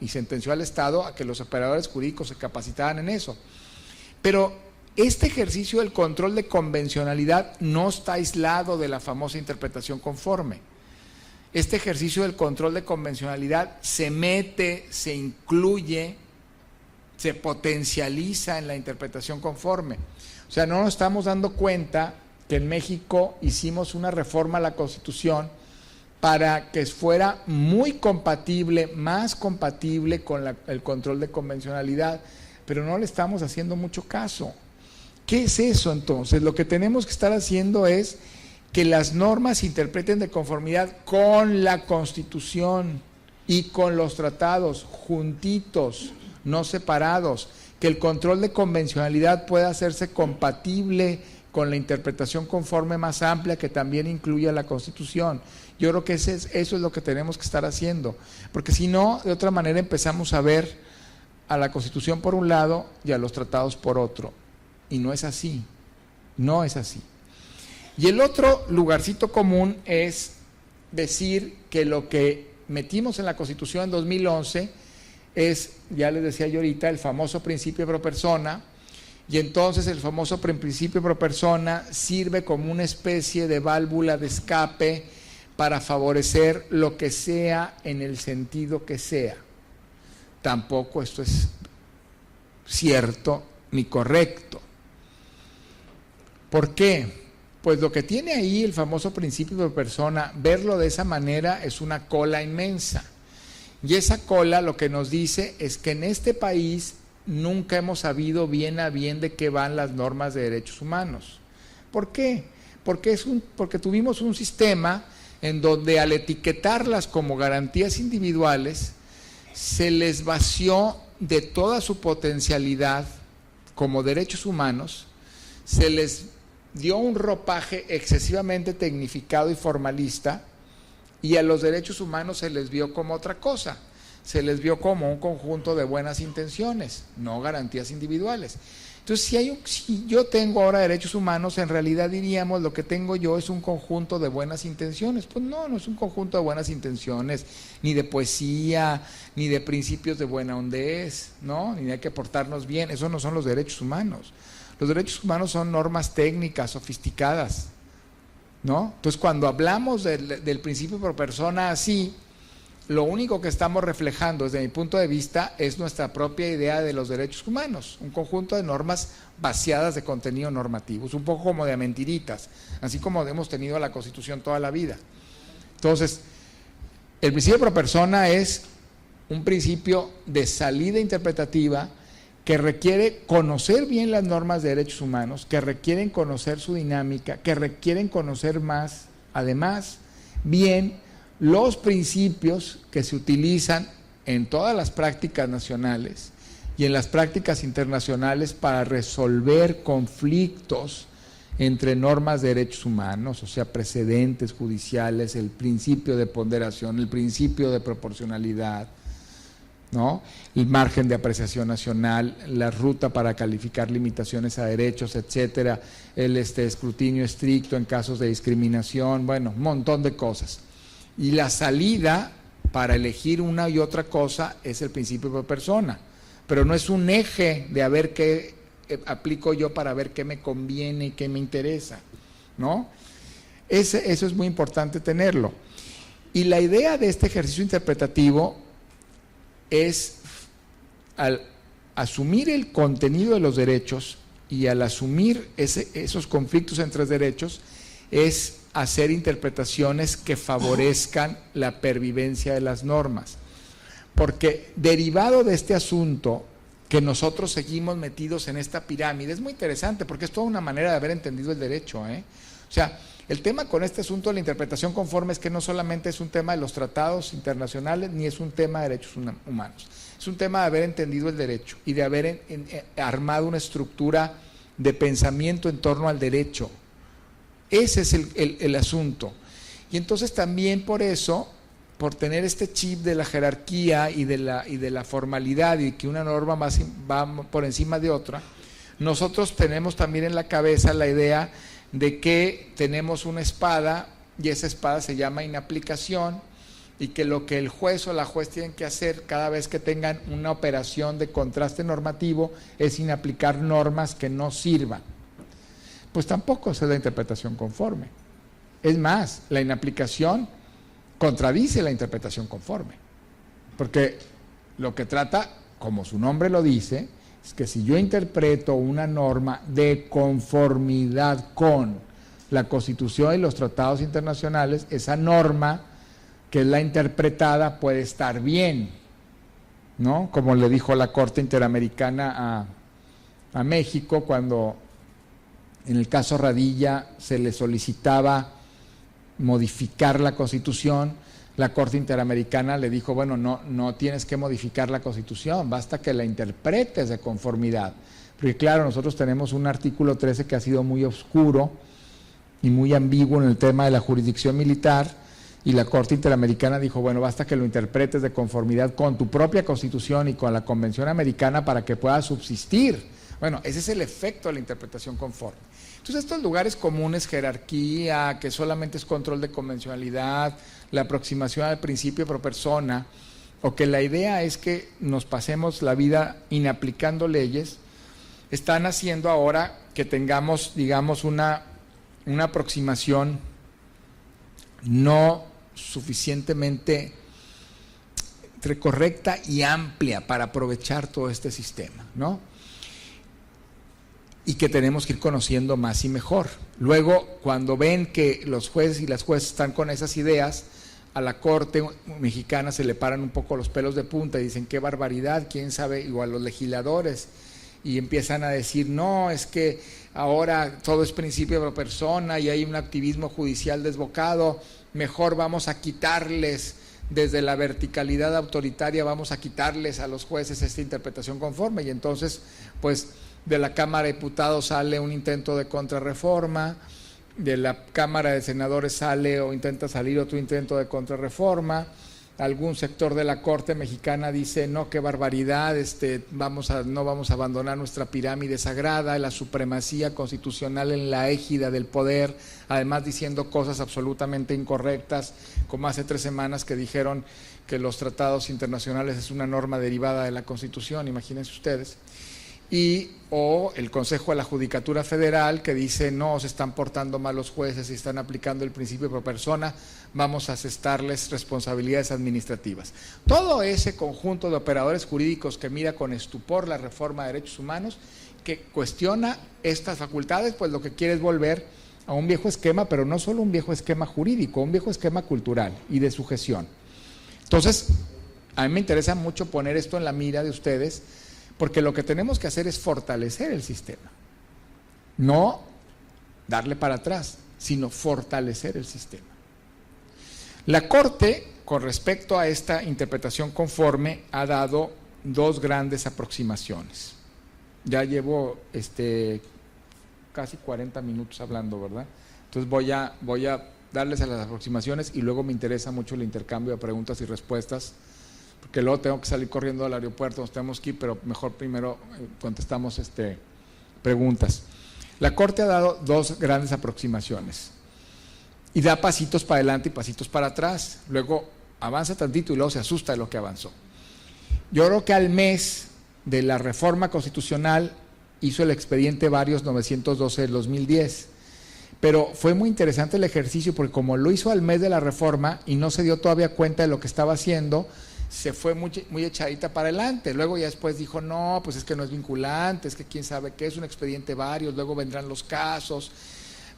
y sentenció al Estado a que los operadores jurídicos se capacitaran en eso. Pero este ejercicio del control de convencionalidad no está aislado de la famosa interpretación conforme. Este ejercicio del control de convencionalidad se mete, se incluye, se potencializa en la interpretación conforme. O sea, no nos estamos dando cuenta que en México hicimos una reforma a la Constitución para que fuera muy compatible, más compatible con el control de convencionalidad, pero no le estamos haciendo mucho caso. ¿Qué es eso entonces? Lo que tenemos que estar haciendo es que las normas se interpreten de conformidad con la Constitución y con los tratados, juntitos, no separados, que el control de convencionalidad pueda hacerse compatible con la interpretación conforme más amplia que también incluya la Constitución. Yo creo que eso es lo que tenemos que estar haciendo, porque si no, de otra manera empezamos a ver a la Constitución por un lado y a los tratados por otro, y no es así, no es así. Y el otro lugarcito común es decir que lo que metimos en la Constitución en 2011 es, ya les decía yo ahorita, el famoso principio pro persona, Y entonces el famoso principio pro persona sirve como una especie de válvula de escape para favorecer lo que sea en el sentido que sea. Tampoco esto es cierto ni correcto. ¿Por qué? Pues lo que tiene ahí el famoso principio pro persona, verlo de esa manera es una cola inmensa. Y esa cola lo que nos dice es que en este país nunca hemos sabido bien a bien de qué van las normas de derechos humanos. ¿Por qué? Porque tuvimos un sistema en donde al etiquetarlas como garantías individuales se les vació de toda su potencialidad como derechos humanos, se les dio un ropaje excesivamente tecnificado y formalista, y a los derechos humanos se les vio como otra cosa, se les vio como un conjunto de buenas intenciones, no garantías individuales. Entonces, si yo tengo ahora derechos humanos, en realidad diríamos lo que tengo yo es un conjunto de buenas intenciones. Pues no es un conjunto de buenas intenciones, ni de poesía, ni de principios de buena hondez, ¿no? Ni hay que portarnos bien, eso no son los derechos humanos. Los derechos humanos son normas técnicas, sofisticadas, ¿no? Entonces, cuando hablamos del principio pro persona así, lo único que estamos reflejando desde mi punto de vista es nuestra propia idea de los derechos humanos, un conjunto de normas vaciadas de contenido normativo, es un poco como de mentiritas, así como hemos tenido la Constitución toda la vida. Entonces, el principio pro persona es un principio de salida interpretativa que requiere conocer bien las normas de derechos humanos, que requieren conocer su dinámica, que requieren conocer más, además, bien los principios que se utilizan en todas las prácticas nacionales y en las prácticas internacionales para resolver conflictos entre normas de derechos humanos, o sea, precedentes judiciales, el principio de ponderación, el principio de proporcionalidad, ¿no? El margen de apreciación nacional, la ruta para calificar limitaciones a derechos, etcétera, el escrutinio estricto en casos de discriminación, bueno, un montón de cosas. Y la salida para elegir una y otra cosa es el principio pro persona, pero no es un eje de a ver qué aplico yo para ver qué me conviene y qué me interesa, ¿no? Eso es muy importante tenerlo. Y la idea de este ejercicio interpretativo es, al asumir el contenido de los derechos y al asumir esos conflictos entre derechos, es hacer interpretaciones que favorezcan la pervivencia de las normas. Porque derivado de este asunto, que nosotros seguimos metidos en esta pirámide, es muy interesante porque es toda una manera de haber entendido el derecho, O sea, el tema con este asunto de la interpretación conforme es que no solamente es un tema de los tratados internacionales, ni es un tema de derechos humanos, es un tema de haber entendido el derecho y de haber armado una estructura de pensamiento en torno al derecho. Ese es el asunto. Y entonces también por eso, por tener este chip de la jerarquía y de la formalidad y que una norma va por encima de otra, nosotros tenemos también en la cabeza la idea de que tenemos una espada y esa espada se llama inaplicación, y que lo que el juez o la juez tienen que hacer cada vez que tengan una operación de contraste normativo es inaplicar normas que no sirvan. Pues tampoco esa es la interpretación conforme. Es más, la inaplicación contradice la interpretación conforme, porque lo que trata, como su nombre lo dice, es que si yo interpreto una norma de conformidad con la Constitución y los tratados internacionales, esa norma que es la interpretada puede estar bien, ¿no? Como le dijo la Corte Interamericana a México cuando en el caso Radilla se le solicitaba modificar la Constitución, la Corte Interamericana le dijo, bueno, no tienes que modificar la Constitución, basta que la interpretes de conformidad. Porque claro, nosotros tenemos un artículo 13 que ha sido muy oscuro y muy ambiguo en el tema de la jurisdicción militar, y la Corte Interamericana dijo, bueno, basta que lo interpretes de conformidad con tu propia Constitución y con la Convención Americana para que pueda subsistir. Bueno, ese es el efecto de la interpretación conforme. Entonces, estos lugares comunes, jerarquía, que solamente es control de convencionalidad, la aproximación al principio pro persona, o que la idea es que nos pasemos la vida inaplicando leyes, están haciendo ahora que tengamos, digamos, una aproximación no suficientemente correcta y amplia para aprovechar todo este sistema, ¿no? Y que tenemos que ir conociendo más y mejor. Luego, cuando ven que los jueces y las jueces están con esas ideas, a la Corte mexicana se le paran un poco los pelos de punta y dicen, qué barbaridad, quién sabe, o a los legisladores, y empiezan a decir, no, es que ahora todo es principio de la persona y hay un activismo judicial desbocado, mejor vamos a quitarles, desde la verticalidad autoritaria, vamos a quitarles a los jueces esta interpretación conforme, y entonces, pues, de la Cámara de Diputados sale un intento de contrarreforma, de la Cámara de Senadores sale o intenta salir otro intento de contrarreforma, algún sector de la Corte mexicana dice, no, qué barbaridad, no vamos a abandonar nuestra pirámide sagrada, la supremacía constitucional en la égida del poder, además diciendo cosas absolutamente incorrectas, como hace 3 semanas que dijeron que los tratados internacionales es una norma derivada de la Constitución, imagínense ustedes. O el Consejo de la Judicatura Federal que dice, no, se están portando mal los jueces y están aplicando el principio pro persona, vamos a asestarles responsabilidades administrativas. Todo ese conjunto de operadores jurídicos que mira con estupor la reforma de derechos humanos, que cuestiona estas facultades, pues lo que quiere es volver a un viejo esquema, pero no solo un viejo esquema jurídico, un viejo esquema cultural y de sujeción. Entonces, a mí me interesa mucho poner esto en la mira de ustedes, porque lo que tenemos que hacer es fortalecer el sistema, no darle para atrás, sino fortalecer el sistema. La Corte, con respecto a esta interpretación conforme, ha dado 2 grandes aproximaciones. Ya llevo casi 40 minutos hablando, ¿verdad? Entonces voy a darles a las aproximaciones y luego me interesa mucho el intercambio de preguntas y respuestas, porque luego tengo que salir corriendo al aeropuerto, nos tenemos que ir, pero mejor primero contestamos preguntas. La Corte ha dado 2 grandes aproximaciones y da pasitos para adelante y pasitos para atrás, luego avanza tantito y luego se asusta de lo que avanzó. Yo creo que al mes de la reforma constitucional hizo el expediente Varios 912 del 2010, pero fue muy interesante el ejercicio porque como lo hizo al mes de la reforma y no se dio todavía cuenta de lo que estaba haciendo, se fue muy echadita para adelante. Luego ya después dijo, no, pues es que no es vinculante, es que quién sabe qué es un expediente Varios, luego vendrán los casos.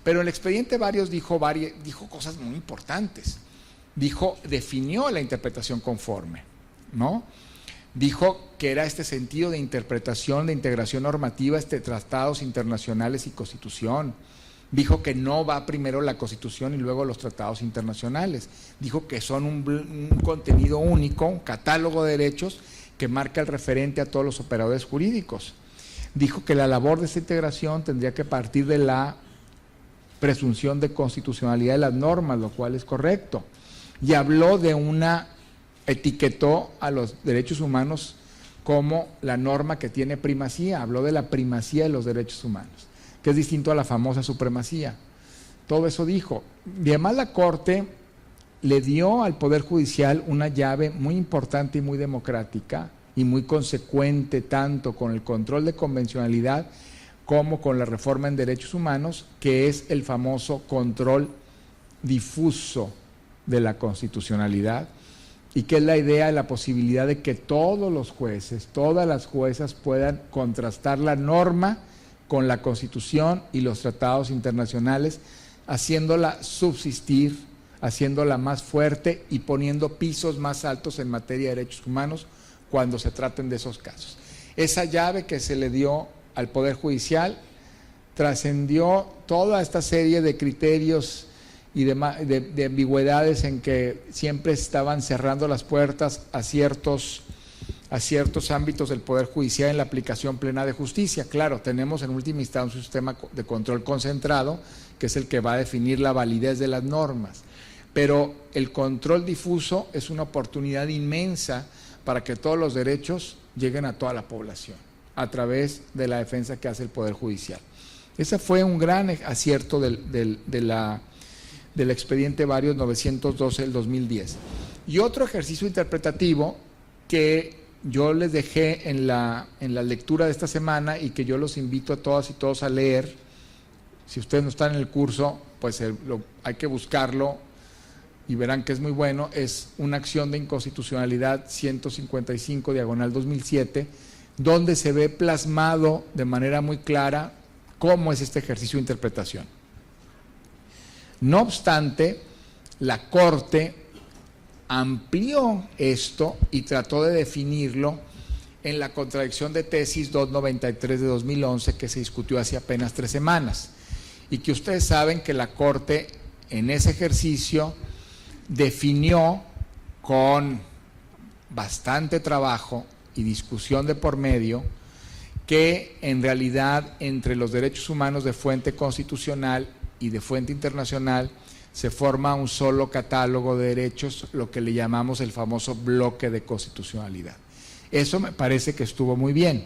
Pero el expediente Varios dijo cosas muy importantes. Definió la interpretación conforme, ¿no? Dijo que era este sentido de interpretación, de integración normativa, tratados internacionales y Constitución. Dijo que no va primero la Constitución y luego los tratados internacionales. Dijo que son un contenido único, un catálogo de derechos que marca el referente a todos los operadores jurídicos. Dijo que la labor de esta integración tendría que partir de la presunción de constitucionalidad de las normas, lo cual es correcto. Y habló etiquetó a los derechos humanos como la norma que tiene primacía, habló de la primacía de los derechos humanos, que es distinto a la famosa supremacía. Todo eso dijo. Y además la Corte le dio al Poder Judicial una llave muy importante y muy democrática y muy consecuente tanto con el control de convencionalidad como con la reforma en derechos humanos, que es el famoso control difuso de la constitucionalidad, y que es la idea de la posibilidad de que todos los jueces, todas las juezas puedan contrastar la norma con la Constitución y los tratados internacionales, haciéndola subsistir, haciéndola más fuerte y poniendo pisos más altos en materia de derechos humanos cuando se traten de esos casos. Esa llave que se le dio al Poder Judicial trascendió toda esta serie de criterios y de ambigüedades en que siempre estaban cerrando las puertas a ciertos ámbitos del Poder Judicial en la aplicación plena de justicia. Claro, tenemos en última instancia un sistema de control concentrado, que es el que va a definir la validez de las normas, pero el control difuso es una oportunidad inmensa para que todos los derechos lleguen a toda la población, a través de la defensa que hace el Poder Judicial. Ese fue un gran acierto del expediente Varios 912 del 2010. Y otro ejercicio interpretativo que yo les dejé en la lectura de esta semana y que yo los invito a todas y todos a leer. Si ustedes no están en el curso, pues hay que buscarlo y verán que es muy bueno. Es una acción de inconstitucionalidad 155/2007, donde se ve plasmado de manera muy clara cómo es este ejercicio de interpretación. No obstante, la Corte amplió esto y trató de definirlo en la contradicción de tesis 293 de 2011, que se discutió hace apenas 3 semanas, y que ustedes saben que la Corte en ese ejercicio definió con bastante trabajo y discusión de por medio que en realidad entre los derechos humanos de fuente constitucional y de fuente internacional se forma un solo catálogo de derechos, lo que le llamamos el famoso bloque de constitucionalidad. Eso me parece que estuvo muy bien.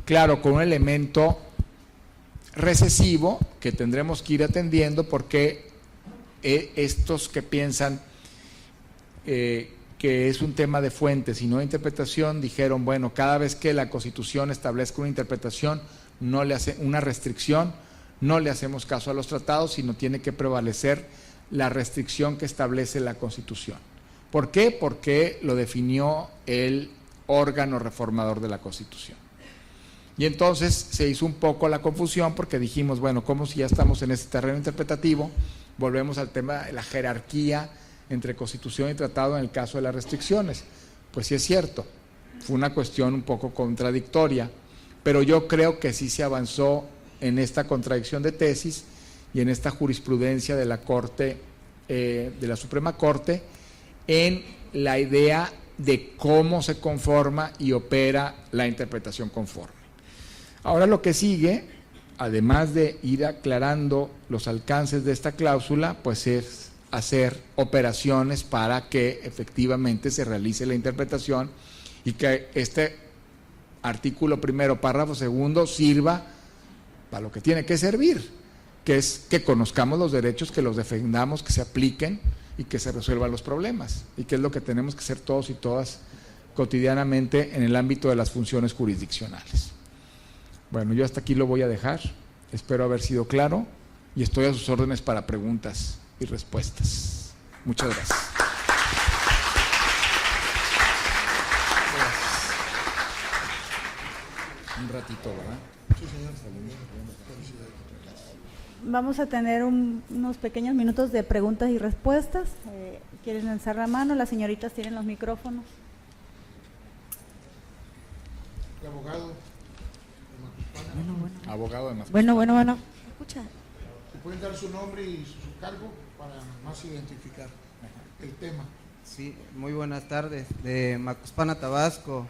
Claro, con un elemento recesivo que tendremos que ir atendiendo, porque estos que piensan que es un tema de fuentes y no de interpretación, dijeron, bueno, cada vez que la Constitución establezca una interpretación, no le hace una restricción, no le hacemos caso a los tratados, sino tiene que prevalecer la restricción que establece la Constitución. ¿Por qué? Porque lo definió el órgano reformador de la Constitución. Y entonces se hizo un poco la confusión, porque dijimos, bueno, como si ya estamos en este terreno interpretativo, volvemos al tema de la jerarquía entre Constitución y tratado en el caso de las restricciones. Pues sí es cierto, fue una cuestión un poco contradictoria, pero yo creo que sí se avanzó en esta contradicción de tesis y en esta jurisprudencia de la Corte, de la Suprema Corte, en la idea de cómo se conforma y opera la interpretación conforme. Ahora lo que sigue, además de ir aclarando los alcances de esta cláusula, pues es hacer operaciones para que efectivamente se realice la interpretación y que este artículo primero, párrafo segundo, sirva para lo que tiene que servir, que es que conozcamos los derechos, que los defendamos, que se apliquen y que se resuelvan los problemas, y que es lo que tenemos que hacer todos y todas cotidianamente en el ámbito de las funciones jurisdiccionales. Bueno, yo hasta aquí lo voy a dejar, espero haber sido claro y estoy a sus órdenes para preguntas y respuestas. Muchas gracias. Un ratito, ¿verdad? Sí, señor. Vamos a tener unos pequeños minutos de preguntas y respuestas. ¿Quieren alzar la mano? Las señoritas tienen los micrófonos. El abogado. Abogado de más. Bueno. Escucha. ¿Se pueden dar su nombre y su cargo para más identificar el tema? Sí, muy buenas tardes. De Macuspana, Tabasco,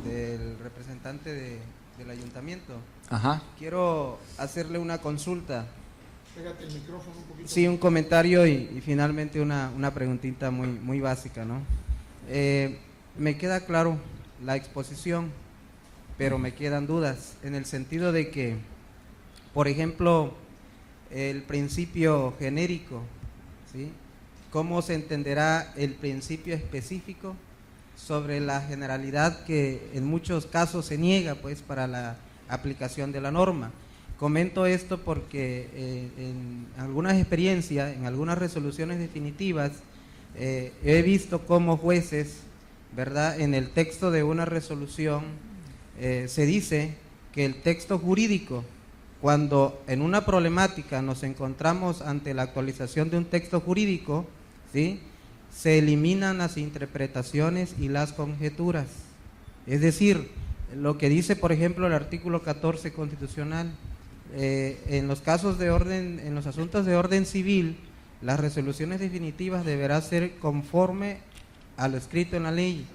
del representante del ayuntamiento. Ajá. Quiero hacerle una consulta. Pégate el micrófono un poquito. Sí, un comentario y finalmente una preguntita muy básica, ¿no? Me queda claro la exposición, pero me quedan dudas en el sentido de que, por ejemplo, el principio genérico, ¿sí? ¿Cómo se entenderá el principio específico sobre la generalidad que en muchos casos se niega, pues, para la aplicación de la norma? Comento esto porque en algunas experiencias, en algunas resoluciones definitivas, he visto cómo jueces, ¿verdad?, en el texto de una resolución se dice que el texto jurídico, cuando en una problemática nos encontramos ante la actualización de un texto jurídico, ¿sí?, se eliminan las interpretaciones y las conjeturas. Es decir, lo que dice, por ejemplo, el artículo 14 constitucional, en los casos de orden, en los asuntos de orden civil, las resoluciones definitivas deberán ser conforme a lo escrito en la ley,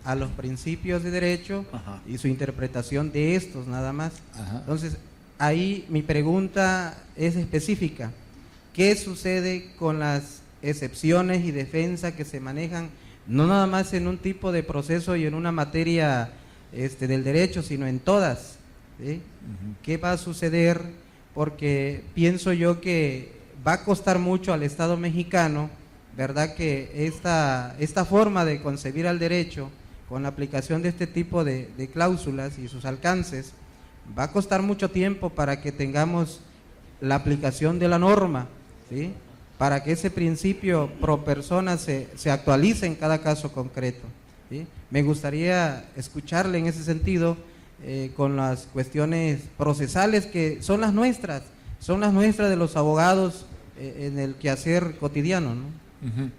a los principios de derecho. Ajá. Y su interpretación de estos, nada más. Ajá. Entonces, ahí mi pregunta es específica. ¿Qué sucede con las excepciones y defensa que se manejan no nada más en un tipo de proceso y en una materia del derecho, sino en todas? ¿Sí? Uh-huh. ¿Qué va a suceder? Porque pienso yo que va a costar mucho al Estado mexicano, ¿verdad?, que esta forma de concebir al derecho con la aplicación de este tipo de cláusulas y sus alcances, va a costar mucho tiempo para que tengamos la aplicación de la norma, ¿sí?, para que ese principio pro persona se actualice en cada caso concreto, ¿sí? Me gustaría escucharle en ese sentido, con las cuestiones procesales que son las nuestras de los abogados en el quehacer cotidiano, ¿no? Uh-huh.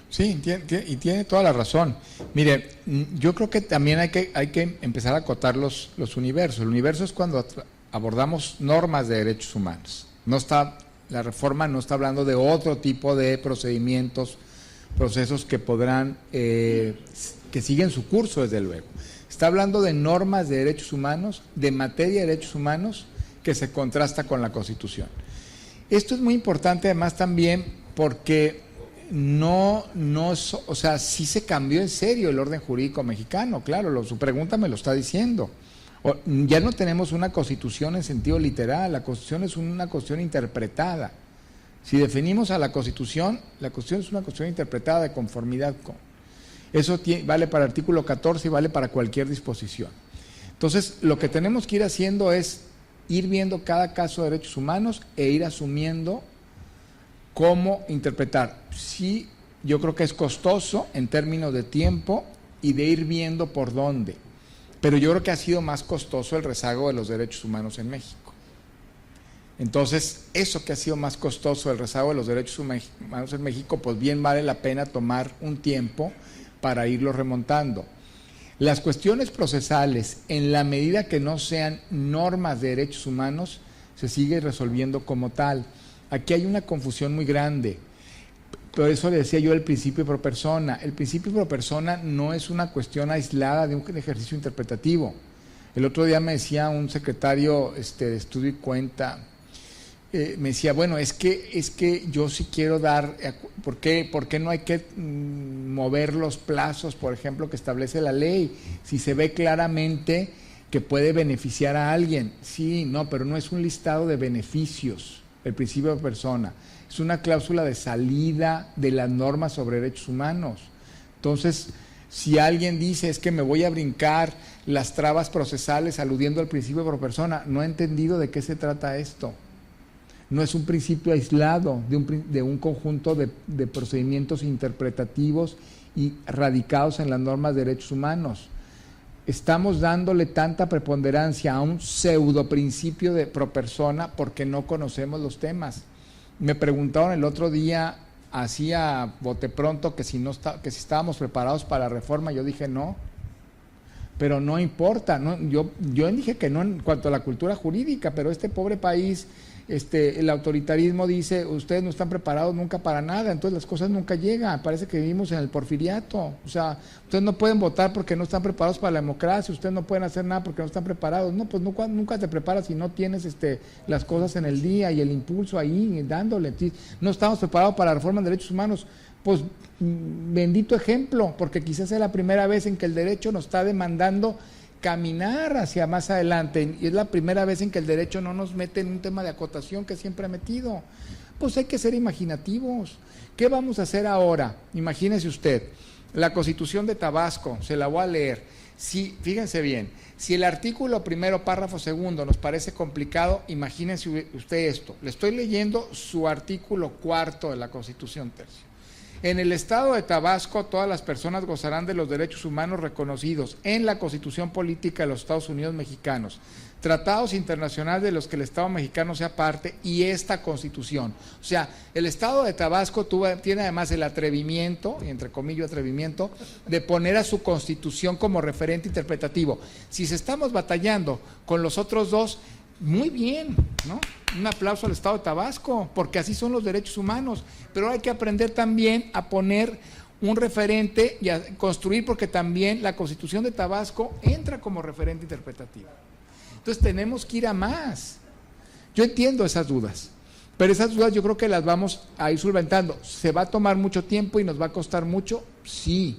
Sí, y tiene toda la razón. Mire, yo creo que también hay que empezar a acotar los universos. El universo es cuando abordamos normas de derechos humanos. La reforma no está hablando de otro tipo de procedimientos, procesos que podrán, que siguen su curso, desde luego. Está hablando de normas de derechos humanos, de materia de derechos humanos, que se contrasta con la Constitución. Esto es muy importante además también porque o sea, sí se cambió en serio el orden jurídico mexicano, claro, su pregunta me lo está diciendo. Ya no tenemos una Constitución en sentido literal, la Constitución es una cuestión interpretada. Si definimos a la Constitución es una cuestión interpretada de conformidad con. Eso vale para el artículo 14 y vale para cualquier disposición. Entonces, lo que tenemos que ir haciendo es ir viendo cada caso de derechos humanos e ir asumiendo cómo interpretar. Sí, yo creo que es costoso en términos de tiempo y de ir viendo por dónde. Pero yo creo que ha sido más costoso el rezago de los derechos humanos en México. Entonces, eso que ha sido más costoso, el rezago de los derechos humanos en México, pues bien vale la pena tomar un tiempo para irlo remontando. Las cuestiones procesales, en la medida que no sean normas de derechos humanos, se sigue resolviendo como tal. Aquí hay una confusión muy grande. Por eso le decía yo el principio pro persona. El principio pro persona no es una cuestión aislada de un ejercicio interpretativo. El otro día me decía un secretario de Estudio y Cuenta, me decía, bueno, es que yo sí quiero dar, ¿por qué no hay que mover los plazos, por ejemplo, que establece la ley? Si se ve claramente que puede beneficiar a alguien. Sí, no, pero no es un listado de beneficios, el principio de persona. Es una cláusula de salida de las normas sobre derechos humanos. Entonces, si alguien dice, es que me voy a brincar las trabas procesales aludiendo al principio pro persona, no ha entendido de qué se trata esto. No es un principio aislado de un conjunto de procedimientos interpretativos y radicados en las normas de derechos humanos. Estamos dándole tanta preponderancia a un pseudo principio de pro persona porque no conocemos los temas. Me preguntaron el otro día, así a bote pronto, que si estábamos preparados para la reforma. Yo dije no, pero no importa. No, yo dije que no en cuanto a la cultura jurídica, pero este pobre país, el autoritarismo dice, ustedes no están preparados nunca para nada, entonces las cosas nunca llegan. Parece que vivimos en el porfiriato. O sea, ustedes no pueden votar porque no están preparados para la democracia, ustedes no pueden hacer nada porque no están preparados. No, pues nunca te preparas si no tienes las cosas en el día y el impulso ahí dándole. No estamos preparados para la reforma de derechos humanos. Pues bendito ejemplo, porque quizás es la primera vez en que el derecho nos está demandando caminar hacia más adelante, y es la primera vez en que el derecho no nos mete en un tema de acotación que siempre ha metido. Pues hay que ser imaginativos. ¿Qué vamos a hacer ahora? Imagínese usted, la Constitución de Tabasco, se la voy a leer. Fíjense bien, si el artículo primero, párrafo segundo nos parece complicado, imagínense usted esto. Le estoy leyendo su artículo cuarto de la Constitución tercio. En el estado de Tabasco, todas las personas gozarán de los derechos humanos reconocidos en la Constitución Política de los Estados Unidos Mexicanos, tratados internacionales de los que el Estado mexicano sea parte y esta Constitución. O sea, el estado de Tabasco tiene además el atrevimiento, y entre comillas atrevimiento, de poner a su Constitución como referente interpretativo. Si estamos batallando con los otros dos, muy bien, ¿no? Un aplauso al Estado de Tabasco, porque así son los derechos humanos, pero hay que aprender también a poner un referente y a construir, porque también la Constitución de Tabasco entra como referente interpretativo. Entonces tenemos que ir a más. Yo entiendo esas dudas, pero esas dudas yo creo que las vamos a ir solventando. ¿Se va a tomar mucho tiempo y nos va a costar mucho? Sí,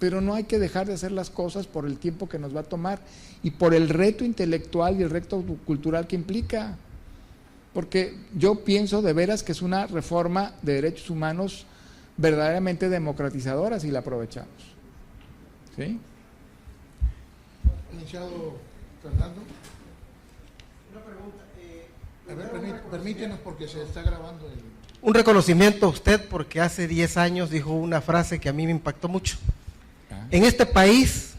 pero no hay que dejar de hacer las cosas por el tiempo que nos va a tomar y por el reto intelectual y el reto cultural que implica. Porque yo pienso de veras que es una reforma de derechos humanos verdaderamente democratizadora si la aprovechamos. ¿Sí? Licenciado Fernando. Una pregunta. A ver, permítenos porque se está grabando el... Un reconocimiento a usted porque hace 10 años dijo una frase que a mí me impactó mucho. En este país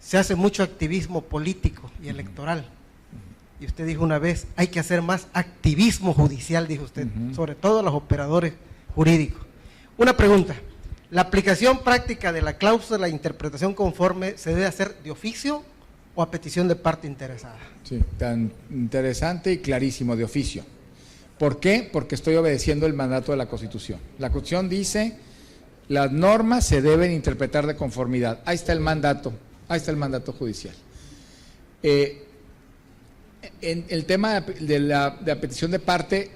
se hace mucho activismo político y electoral. Y usted dijo una vez, hay que hacer más activismo judicial, dijo usted, sobre todo los operadores jurídicos. Una pregunta, ¿la aplicación práctica de la cláusula de interpretación conforme se debe hacer de oficio o a petición de parte interesada? Sí, tan interesante y clarísimo, de oficio. ¿Por qué? Porque estoy obedeciendo el mandato de la Constitución. La Constitución dice, las normas se deben interpretar de conformidad. Ahí está el mandato judicial. En el tema de la petición de parte,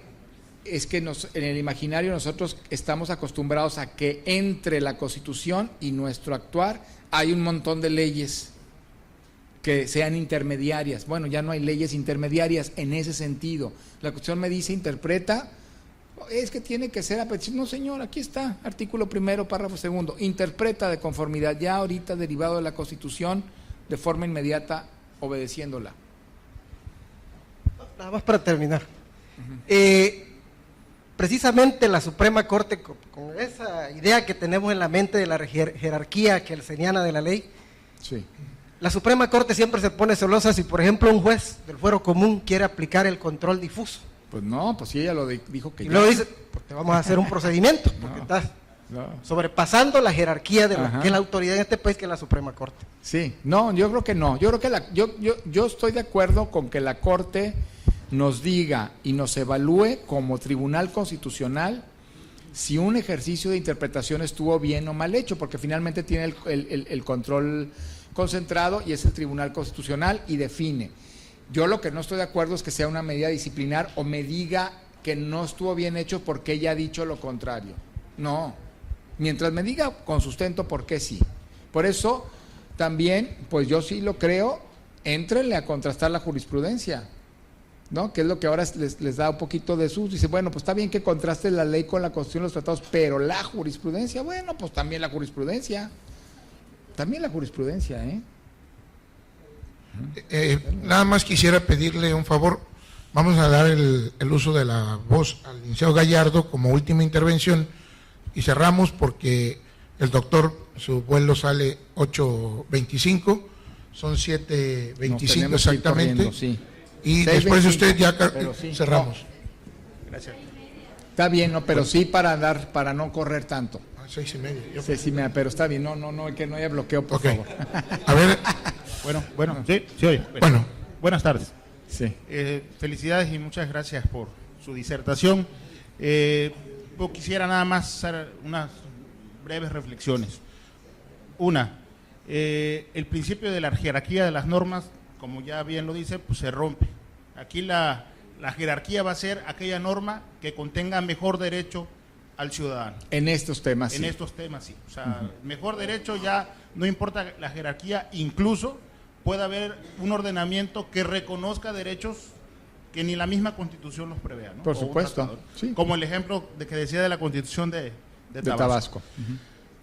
es que en el imaginario nosotros estamos acostumbrados a que entre la Constitución y nuestro actuar hay un montón de leyes que sean intermediarias. Bueno, ya no hay leyes intermediarias en ese sentido. La Constitución me dice, interpreta, es que tiene que ser a petición. No, señor, aquí está, artículo 1, párrafo 2, interpreta de conformidad, ya ahorita derivado de la Constitución, de forma inmediata, obedeciéndola. Nada más para terminar. Precisamente la Suprema Corte, con esa idea que tenemos en la mente de la jerarquía que señala de la ley, sí. La Suprema Corte siempre se pone celosa si, por ejemplo, un juez del fuero común quiere aplicar el control difuso. Pues no, pues sí, ella lo dijo que y ya. luego dice, pues te vamos a hacer un procedimiento, porque estás sobrepasando la jerarquía de lo que es la autoridad en este país, que es la Suprema Corte. Sí, no, yo creo que no. Yo creo que yo estoy de acuerdo con que la Corte nos diga y nos evalúe como Tribunal Constitucional si un ejercicio de interpretación estuvo bien o mal hecho, porque finalmente tiene el control concentrado y es el Tribunal Constitucional y define. Yo lo que no estoy de acuerdo es que sea una medida disciplinar o me diga que no estuvo bien hecho porque ella ha dicho lo contrario. No, mientras me diga con sustento por qué sí. Por eso también, pues yo sí lo creo, éntrenle a contrastar la jurisprudencia, ¿no? Que es lo que ahora les da un poquito de sus. Dice, bueno, pues está bien que contraste la ley con la Constitución y los tratados, pero la jurisprudencia, bueno, pues también la jurisprudencia. También la jurisprudencia, Nada más quisiera pedirle un favor. Vamos a dar el uso de la voz al licenciado Gallardo como última intervención y cerramos porque el doctor, su vuelo sale 8:25, son 7:25 exactamente. Corriendo, sí. Y después de usted ya sí, cerramos. No. Gracias. Está bien, no, pero sí para no correr tanto. 6:30. Sí, pero está bien, no, que no haya bloqueo, por favor. A ver. Bueno, sí, oye. Bueno. Buenas tardes. Sí. Felicidades y muchas gracias por su disertación. Yo quisiera nada más hacer unas breves reflexiones. Una, el principio de la jerarquía de las normas, como ya bien lo dice, pues se rompe. Aquí la jerarquía va a ser aquella norma que contenga mejor derecho al ciudadano. En estos temas, En estos temas, sí. O sea, mejor derecho ya no importa la jerarquía, incluso puede haber un ordenamiento que reconozca derechos que ni la misma Constitución los prevea, ¿no? Por supuesto. Sí. Como el ejemplo que decía de la Constitución de Tabasco. Uh-huh.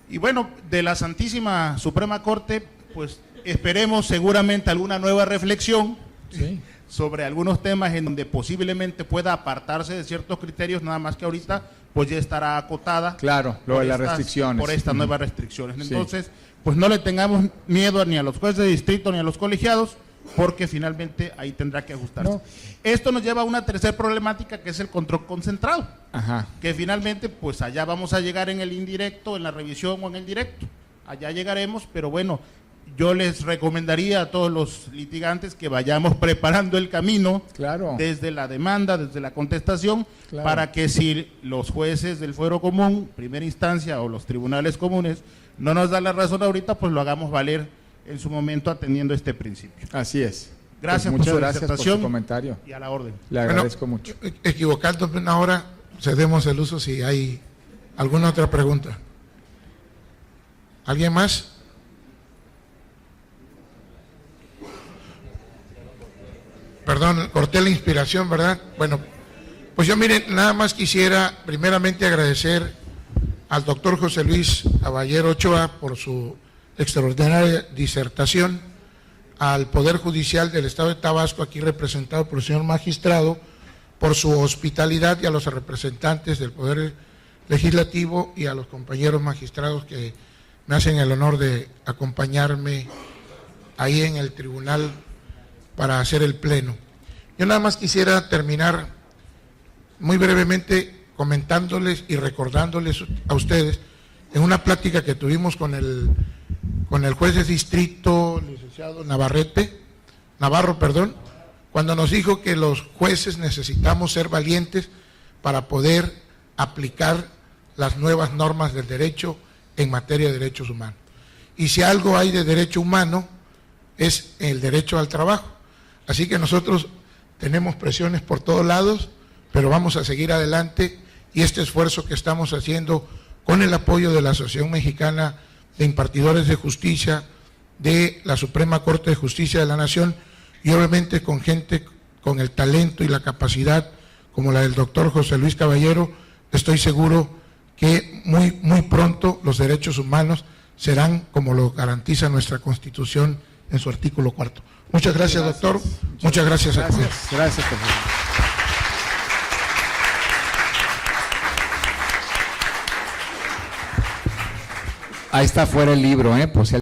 Y bueno, de la Santísima Suprema Corte, pues esperemos seguramente alguna nueva reflexión sobre algunos temas en donde posiblemente pueda apartarse de ciertos criterios, nada más que ahorita pues ya estará acotada. Claro, lo de las restricciones. Por estas nuevas restricciones. Entonces, pues no le tengamos miedo ni a los jueces de distrito ni a los colegiados, porque finalmente ahí tendrá que ajustarse. No. Esto nos lleva a una tercera problemática, que es el control concentrado. Ajá. Que finalmente, pues allá vamos a llegar en el indirecto, en la revisión o en el directo. Allá llegaremos, pero bueno, yo les recomendaría a todos los litigantes que vayamos preparando el camino, claro, desde la demanda, desde la contestación, claro, para que si los jueces del fuero común, primera instancia, o los tribunales comunes no nos dan la razón ahorita, pues lo hagamos valer en su momento atendiendo este principio. Así es. Gracias, pues muchas por su gracias por su comentario. Y a la orden. Le agradezco mucho. Equivocándome una hora, cedemos el uso si hay alguna otra pregunta. ¿Alguien más? Perdón, corté la inspiración, ¿verdad? Bueno, pues yo miren, nada más quisiera primeramente agradecer al doctor José Luis Caballero Ochoa por su extraordinaria disertación al Poder Judicial del Estado de Tabasco, aquí representado por el señor magistrado, por su hospitalidad, y a los representantes del Poder Legislativo y a los compañeros magistrados que me hacen el honor de acompañarme ahí en el tribunal para hacer el pleno. Yo nada más quisiera terminar muy brevemente comentándoles y recordándoles a ustedes en una plática que tuvimos con el juez de distrito, licenciado Navarro, cuando nos dijo que los jueces necesitamos ser valientes para poder aplicar las nuevas normas del derecho en materia de derechos humanos. Y si algo hay de derecho humano es el derecho al trabajo. Así que nosotros tenemos presiones por todos lados, pero vamos a seguir adelante, y este esfuerzo que estamos haciendo con el apoyo de la Asociación Mexicana de Impartidores de Justicia, de la Suprema Corte de Justicia de la Nación, y obviamente con gente con el talento y la capacidad como la del doctor José Luis Caballero, estoy seguro que muy pronto los derechos humanos serán como lo garantiza nuestra Constitución en su artículo 4. Muchas gracias, doctor. Muchas gracias a todos. Gracias, profesor. Ahí está fuera el libro, por si